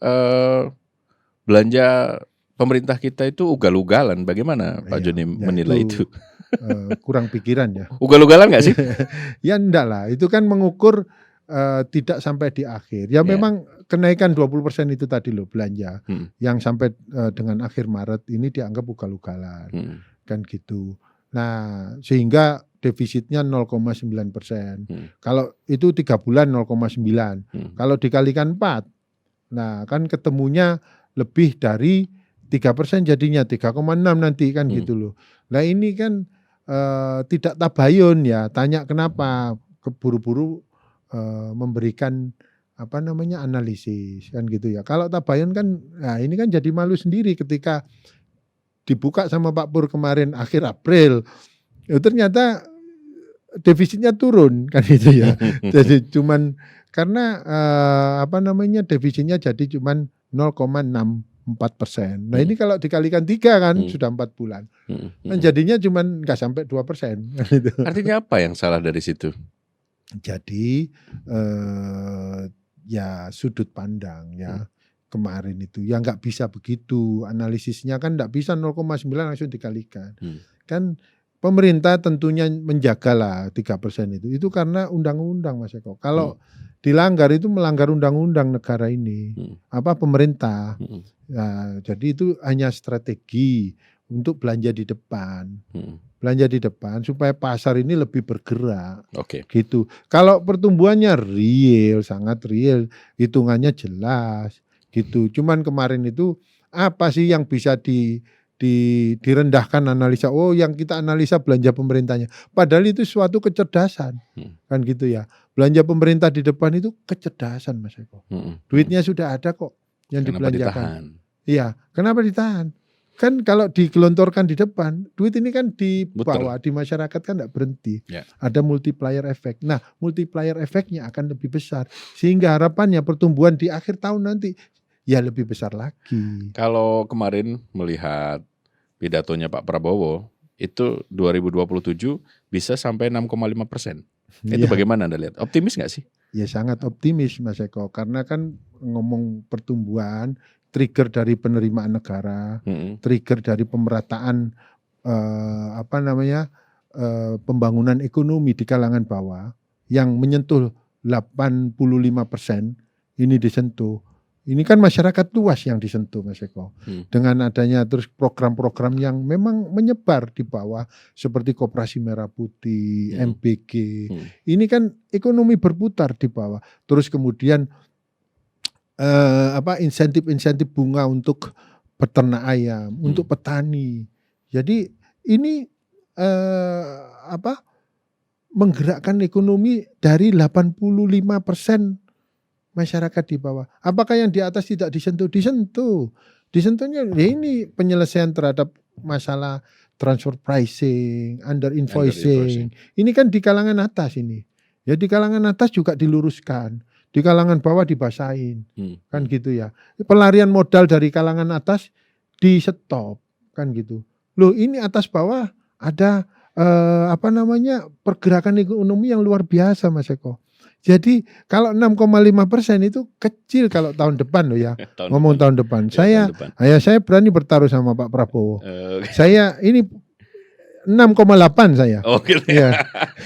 belanja pemerintah kita itu ugal-ugalan. Bagaimana Pak Joni menilai itu? Kurang pikiran ya. Ugal-ugalan nggak sih? Ya enggak lah, itu kan mengukur tidak sampai di akhir. Ya memang kenaikan 20% itu tadi loh belanja. Yang sampai dengan akhir Maret ini dianggap ugal-ugalan. Kan gitu. Nah, sehingga defisitnya 0,9%. Kalau itu 3 bulan 0,9. Kalau dikalikan 4, nah kan ketemunya lebih dari 3% jadinya 3,6 nanti kan gitu loh. Nah ini kan tidak tabayun ya. Tanya kenapa keburu-buru memberikan analisis kan gitu ya. Kalau tabayun kan, nah ini kan jadi malu sendiri ketika dibuka sama Pak Pur kemarin akhir April, ternyata defisitnya turun kan gitu ya. Jadi cuman karena defisitnya jadi cuman 0,64%. Nah ini kalau dikalikan 3 kan sudah 4 bulan. Nah jadinya cuman nggak sampai 2%. Gitu. Artinya apa yang salah dari situ? Jadi ya sudut pandang ya. Kemarin itu ya nggak bisa begitu, analisisnya kan nggak bisa 0,9 langsung dikalikan. Kan pemerintah tentunya menjagalah 3% itu karena undang-undang Mas Eko. Kalau dilanggar itu melanggar undang-undang negara ini, pemerintah. Nah, jadi itu hanya strategi untuk belanja di depan. Belanja di depan supaya pasar ini lebih bergerak. Gitu. Kalau pertumbuhannya real, sangat real, hitungannya jelas. Gitu. Cuman kemarin itu apa sih yang bisa direndahkan analisa? Oh, yang kita analisa belanja pemerintahnya. Padahal itu suatu kecerdasan. Kan gitu ya. Belanja pemerintah di depan itu kecerdasan Mas Eko. Duitnya sudah ada kok yang dibelanjakan. Iya, kenapa ditahan? Kan kalau digelontorkan di depan, duit ini kan dibawa di masyarakat kan tidak berhenti. Ada multiplier effect. Nah, multiplier effect-nya akan lebih besar. Sehingga harapannya pertumbuhan di akhir tahun nanti ya lebih besar lagi. Kalau kemarin melihat pidatonya Pak Prabowo, itu 2027 bisa sampai 6,5%. Itu bagaimana Anda lihat? Optimis nggak sih? Ya sangat optimis Mas Eko. Karena kan ngomong pertumbuhan, trigger dari penerimaan negara, trigger dari pemerataan pembangunan ekonomi di kalangan bawah yang menyentuh 85% ini disentuh. Ini kan masyarakat luas yang disentuh Mas Eko. Dengan adanya terus program-program yang memang menyebar di bawah seperti Koperasi Merah Putih, MBG. Ini kan ekonomi berputar di bawah. Terus kemudian insentif-insentif bunga untuk peternak ayam, untuk petani. Jadi ini menggerakkan ekonomi dari 85% masyarakat di bawah. Apakah yang di atas tidak disentuh? Disentuh. Disentuhnya ya ini penyelesaian terhadap masalah transfer pricing, under invoicing. Ini kan di kalangan atas ini. Ya di kalangan atas juga diluruskan. Di kalangan bawah dibasahin. Kan gitu ya. Pelarian modal dari kalangan atas di stop. Kan gitu. Loh ini atas bawah ada pergerakan ekonomi yang luar biasa Mas Eko. Jadi kalau 6,5% itu kecil kalau tahun depan loh ya. Tahun depan. Saya berani bertaruh sama Pak Prabowo. Saya ini 6,8 saya. Oh gitu ya.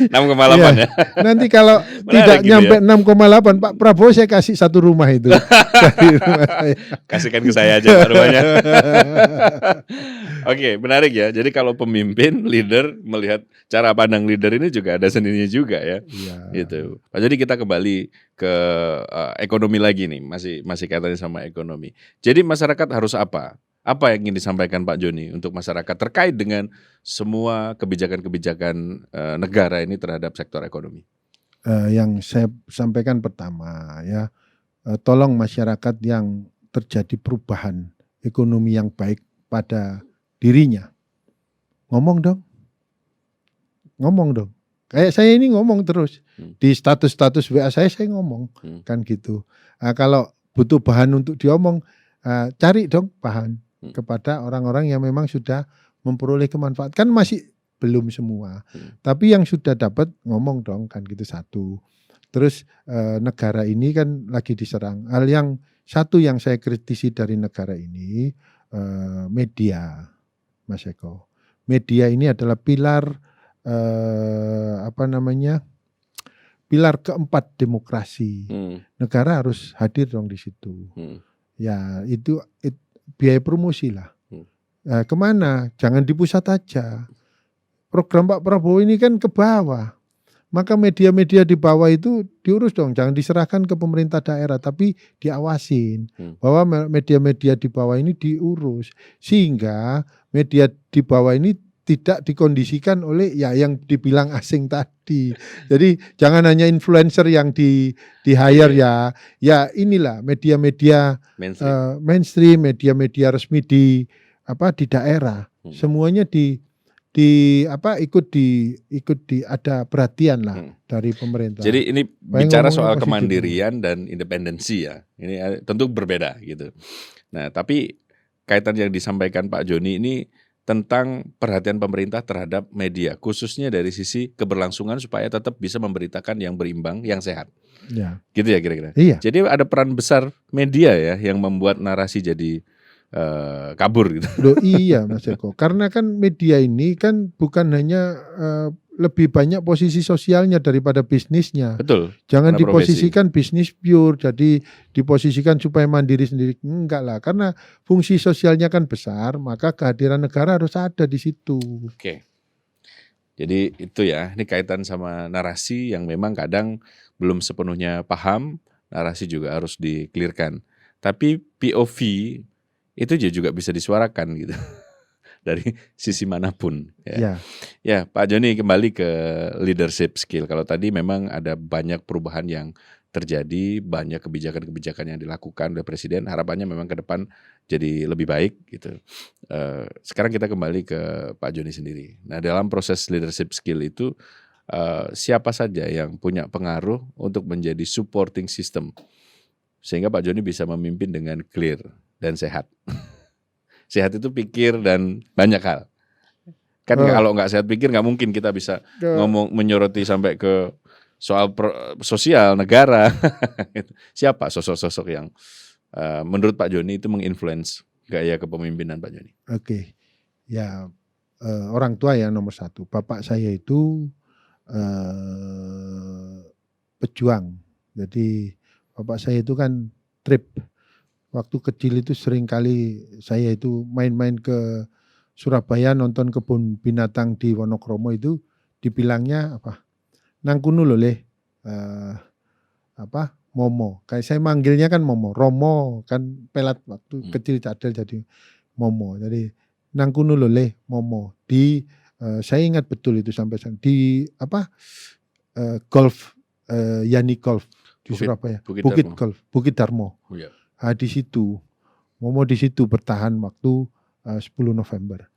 6,8 ya. Nanti kalau tidak nyampe 6,8 Pak Prabowo saya kasih 1 rumah itu. Rumah saya. Kasihkan ke saya aja rumahnya. Oke, menarik ya. Jadi kalau pemimpin, leader melihat cara pandang leader ini juga ada seninya juga ya. Gitu. Jadi kita kembali ke ekonomi lagi nih, masih kaitannya sama ekonomi. Jadi masyarakat harus apa? Apa yang ingin disampaikan Pak Joni untuk masyarakat terkait dengan semua kebijakan-kebijakan negara ini terhadap sektor ekonomi? Yang saya sampaikan pertama ya, tolong masyarakat yang terjadi perubahan ekonomi yang baik pada dirinya, ngomong dong. Kayak saya ini ngomong terus di status-status WA saya ngomong kan gitu. Kalau butuh bahan untuk diomong, cari dong bahan kepada orang-orang yang memang sudah memperoleh kemanfaatan. Kan masih belum semua, tapi yang sudah dapat ngomong dong kan gitu satu. Terus negara ini kan lagi diserang. Hal yang satu yang saya kritisi dari negara ini, media, Mas Eko. Media ini adalah pilar pilar keempat demokrasi. Negara harus hadir dong di situ. Ya itu biaya promosi lah. Kemana? Jangan di pusat aja. Program Pak Prabowo ini kan ke bawah. Maka media-media di bawah itu diurus dong. Jangan diserahkan ke pemerintah daerah, tapi diawasin. Bahwa media-media di bawah ini diurus. Sehingga media di bawah ini tidak dikondisikan oleh ya yang dibilang asing tadi. Jadi jangan hanya influencer yang di hire ya. Ya inilah media-media mainstream, media-media resmi di daerah. Semuanya ikut ada perhatian lah dari pemerintah. Jadi ini bicara soal kemandirian dan independensi ya. Ini tentu berbeda gitu. Nah, tapi kaitan yang disampaikan Pak Joni ini tentang perhatian pemerintah terhadap media, khususnya dari sisi keberlangsungan supaya tetap bisa memberitakan yang berimbang, yang sehat. Ya. Gitu ya kira-kira. Iya. Jadi ada peran besar media ya yang membuat narasi jadi kabur gitu. Loh iya Mas Eko, karena kan media ini kan bukan hanya lebih banyak posisi sosialnya daripada bisnisnya. Betul. Jangan diposisikan bisnis pure, jadi diposisikan supaya mandiri sendiri. Enggak lah, karena fungsi sosialnya kan besar, maka kehadiran negara harus ada di situ. Oke. Jadi itu ya, ini kaitan sama narasi yang memang kadang belum sepenuhnya paham, narasi juga harus di-clearkan. Tapi POV itu juga bisa disuarakan gitu dari sisi manapun ya. Ya Pak Joni, kembali ke leadership skill. Kalau tadi memang ada banyak perubahan yang terjadi, banyak kebijakan-kebijakan yang dilakukan oleh Presiden, harapannya memang ke depan jadi lebih baik gitu. Sekarang kita kembali ke Pak Joni sendiri. Nah, dalam proses leadership skill itu siapa saja yang punya pengaruh untuk menjadi supporting system sehingga Pak Joni bisa memimpin dengan clear dan sehat. Sehat itu pikir dan banyak hal. Kan kalau nggak sehat pikir nggak mungkin kita bisa ngomong menyoroti sampai ke soal sosial negara. Siapa sosok-sosok yang menurut Pak Joni itu menginfluence gaya kepemimpinan Pak Joni? Oke, ya orang tua ya nomor satu. Bapak saya itu pejuang. Jadi bapak saya itu kan trip. Waktu kecil itu sering kali saya itu main-main ke Surabaya nonton kebun binatang di Wonokromo itu dibilangnya apa? Nangkunu lho leh. Momo. Kayak saya manggilnya kan Momo. Romo kan pelat waktu kecil cadel jadi Momo. Jadi nangkunu lho leh Momo. Saya ingat betul itu sampai di golf Yani Golf di Surabaya. Bukit Darmo. Oh, ya. Di situ, Momo di situ bertahan waktu 10 November.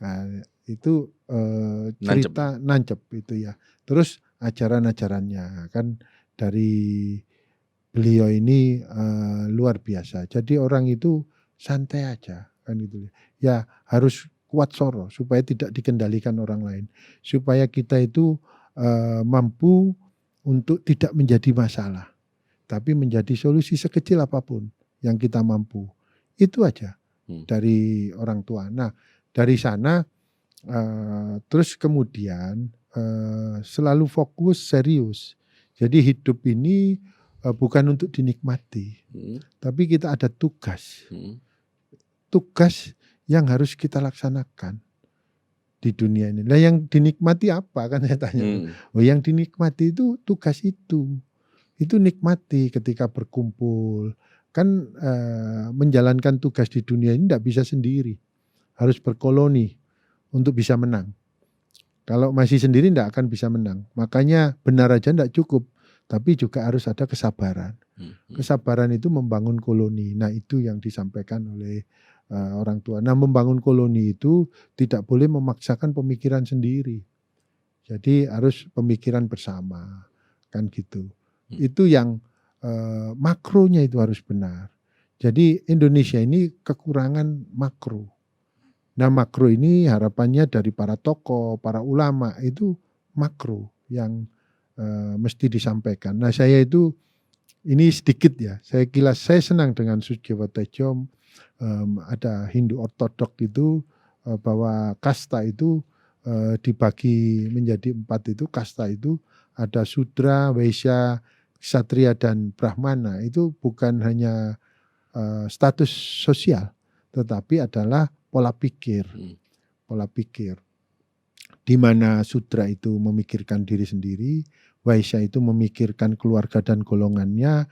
Nah, itu cerita nancep itu ya. Terus ajaran-ajarannya kan dari beliau ini luar biasa. Jadi orang itu santai aja kan itu. Ya harus kuat soro supaya tidak dikendalikan orang lain. Supaya kita itu mampu untuk tidak menjadi masalah, tapi menjadi solusi sekecil apapun yang kita mampu. Itu aja dari orang tua. Nah dari sana terus kemudian selalu fokus serius. Jadi hidup ini bukan untuk dinikmati, tapi kita ada tugas. Tugas yang harus kita laksanakan di dunia ini. Nah yang dinikmati apa kan saya tanya. Oh yang dinikmati itu tugas itu. Itu nikmati ketika berkumpul, kan menjalankan tugas di dunia ini tidak bisa sendiri, harus berkoloni untuk bisa menang. Kalau masih sendiri tidak akan bisa menang. Makanya benar aja tidak cukup, tapi juga harus ada kesabaran. Kesabaran itu membangun koloni. Nah itu yang disampaikan oleh orang tua. Nah membangun koloni itu tidak boleh memaksakan pemikiran sendiri. Jadi harus pemikiran bersama, kan gitu. Itu yang makronya itu harus benar. Jadi Indonesia ini kekurangan makro. Nah makro ini harapannya dari para tokoh, para ulama itu makro yang mesti disampaikan. Nah saya itu ini sedikit ya, saya senang dengan Sujiwo Tejo, ada Hindu Ortodok itu bahwa kasta itu dibagi menjadi 4 itu, kasta itu ada Sudra, Waisya, Ksatria dan Brahmana. Itu bukan hanya status sosial, tetapi adalah pola pikir. Pola pikir. Di mana Sudra itu memikirkan diri sendiri, Waisya itu memikirkan keluarga dan golongannya,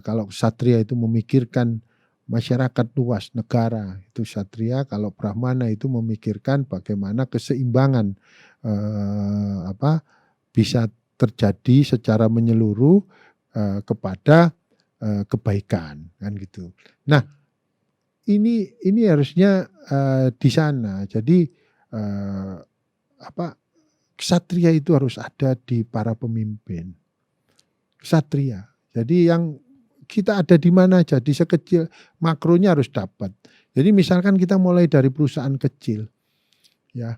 kalau Ksatria itu memikirkan masyarakat luas, negara, itu Ksatria. Kalau Brahmana itu memikirkan bagaimana keseimbangan bisa terjadi secara menyeluruh kepada kebaikan, kan gitu. Nah, ini harusnya di sana. Jadi Ksatria itu harus ada di para pemimpin. Ksatria. Jadi yang kita ada di mana aja, di sekecil makronya harus dapat. Jadi misalkan kita mulai dari perusahaan kecil, ya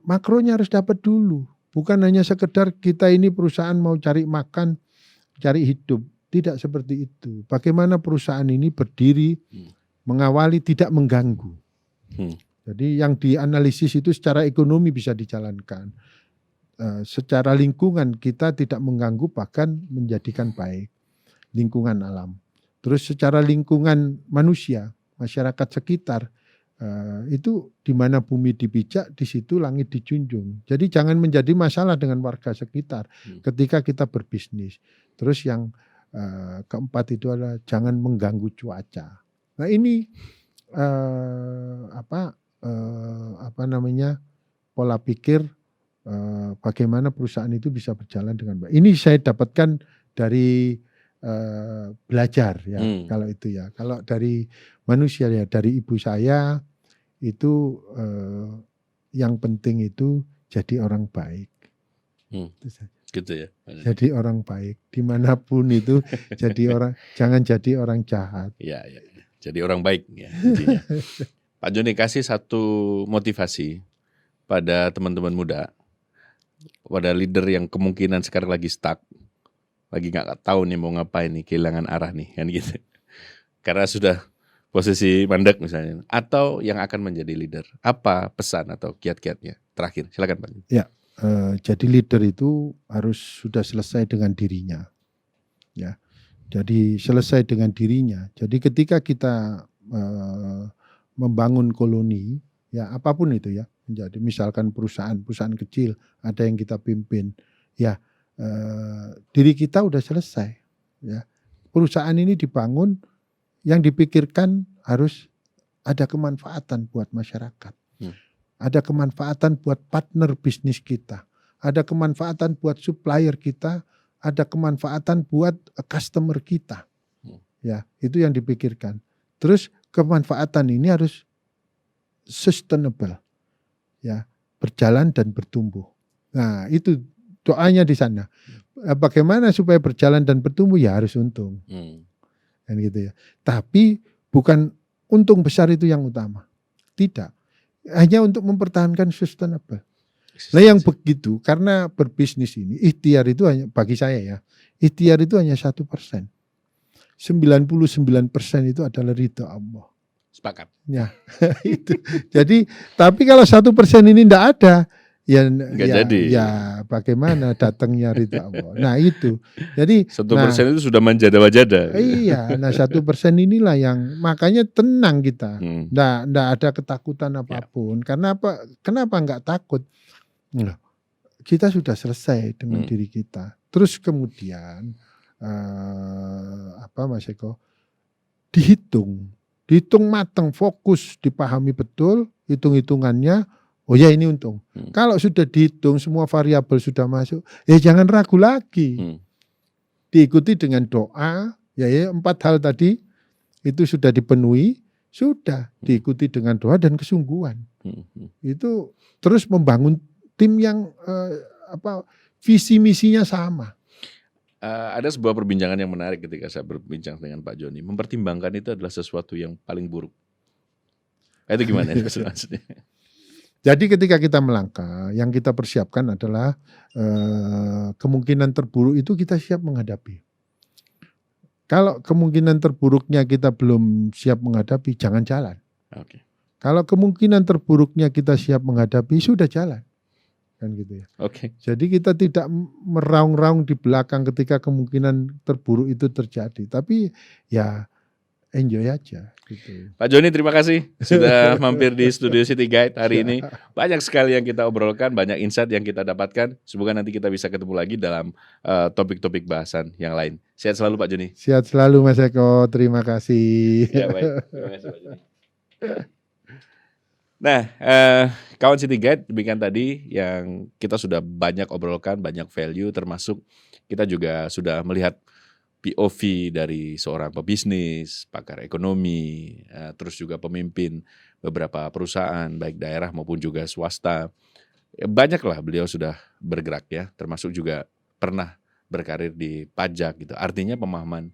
makronya harus dapat dulu. Bukan hanya sekedar kita ini perusahaan mau cari makan, cari hidup. Tidak seperti itu. Bagaimana perusahaan ini berdiri, mengawali, tidak mengganggu. Jadi yang dianalisis itu secara ekonomi bisa dijalankan. Secara lingkungan kita tidak mengganggu, bahkan menjadikan baik. Lingkungan alam. Terus secara lingkungan manusia, masyarakat sekitar, itu di mana bumi dipijak, di situ langit dijunjung. Jadi jangan menjadi masalah dengan warga sekitar ketika kita berbisnis. Terus yang keempat itu adalah jangan mengganggu cuaca. Nah ini pola pikir bagaimana perusahaan itu bisa berjalan dengan baik. Ini saya dapatkan dari belajar ya, kalau itu ya. Kalau dari manusia ya, dari ibu saya itu yang penting itu jadi orang baik. Itu saja. Gitu ya. Jadi orang baik dimanapun itu, jangan jadi orang jahat. Ya. Jadi orang baik ya intinya. Pak Joni, kasih satu motivasi pada teman-teman muda, pada leader yang kemungkinan sekarang lagi stuck, lagi nggak tahu nih mau ngapain nih, kehilangan arah nih, kan gitu. Karena sudah posisi mandek misalnya, atau yang akan menjadi leader. Apa pesan atau kiat-kiatnya? Terakhir, silakan Pak. Ya, jadi leader itu harus sudah selesai dengan dirinya. Ya, jadi selesai dengan dirinya. Jadi ketika kita membangun koloni, ya apapun itu ya, menjadi misalkan perusahaan kecil, ada yang kita pimpin, ya diri kita udah selesai. Ya, perusahaan ini dibangun, yang dipikirkan harus ada kemanfaatan buat masyarakat, ada kemanfaatan buat partner bisnis kita, ada kemanfaatan buat supplier kita, ada kemanfaatan buat customer kita. Ya, itu yang dipikirkan. Terus kemanfaatan ini harus sustainable, ya, berjalan dan bertumbuh. Nah, itu doanya di sana. Bagaimana supaya berjalan dan bertumbuh? Ya harus untung, kan gitu ya. Tapi bukan untung besar itu yang utama, tidak. Hanya untuk mempertahankan sustainable. Nah yang begitu, karena berbisnis ini ikhtiar itu hanya, bagi saya ya, ikhtiar itu hanya 1%. 99% itu adalah ridho Allah. Sepakat. Ya, itu. Jadi, tapi kalau 1% ini tidak ada, jadi. Ya bagaimana datangnya ridho Allah. Nah itu. Jadi 1% itu sudah menjada-wajada. Iya, nah 1% inilah yang makanya tenang kita. Nggak ada ketakutan apapun. Karena apa? Kenapa nggak takut? Nah, kita sudah selesai dengan diri kita. Terus kemudian Mas Eko, dihitung matang, fokus, dipahami betul, hitung-hitungannya. Oh ya ini untung. Kalau sudah dihitung semua variabel sudah masuk, ya jangan ragu lagi. Diikuti dengan doa, ya 4 hal tadi itu sudah dipenuhi, sudah diikuti dengan doa dan kesungguhan. Itu terus membangun tim yang visi misinya sama. Ada sebuah perbincangan yang menarik ketika saya berbincang dengan Pak Joni. Mempertimbangkan itu adalah sesuatu yang paling buruk. Itu gimana maksudnya? Jadi ketika kita melangkah, yang kita persiapkan adalah kemungkinan terburuk itu kita siap menghadapi. Kalau kemungkinan terburuknya kita belum siap menghadapi, jangan jalan. Oke. Kalau kemungkinan terburuknya kita siap menghadapi, sudah jalan. Kan gitu ya. Oke. Jadi kita tidak meraung-raung di belakang ketika kemungkinan terburuk itu terjadi. Tapi ya enjoy aja gitu. Pak Joni, terima kasih sudah mampir di Studio City Guide hari ini. Banyak sekali yang kita obrolkan, banyak insight yang kita dapatkan. Semoga nanti kita bisa ketemu lagi dalam topik-topik bahasan yang lain. Sehat selalu Pak Joni. Sehat selalu Mas Eko, terima kasih. Ya baik, terima kasih Pak Joni. Nah, kawan City Guide, demikian tadi yang kita sudah banyak obrolkan, banyak value, termasuk kita juga sudah melihat POV dari seorang pebisnis, pakar ekonomi, terus juga pemimpin beberapa perusahaan, baik daerah maupun juga swasta. Banyaklah beliau sudah bergerak ya, termasuk juga pernah berkarir di pajak gitu. Artinya pemahaman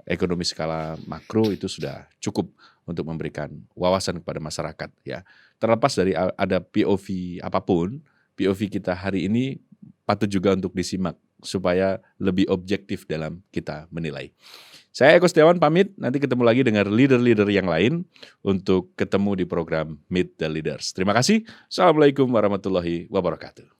ekonomi skala makro itu sudah cukup untuk memberikan wawasan kepada masyarakat ya. Terlepas dari ada POV apapun, POV kita hari ini patut juga untuk disimak supaya lebih objektif dalam kita menilai. Saya Eko Setiawan pamit, nanti ketemu lagi dengan leader-leader yang lain untuk ketemu di program Meet the Leaders. Terima kasih. Assalamualaikum warahmatullahi wabarakatuh.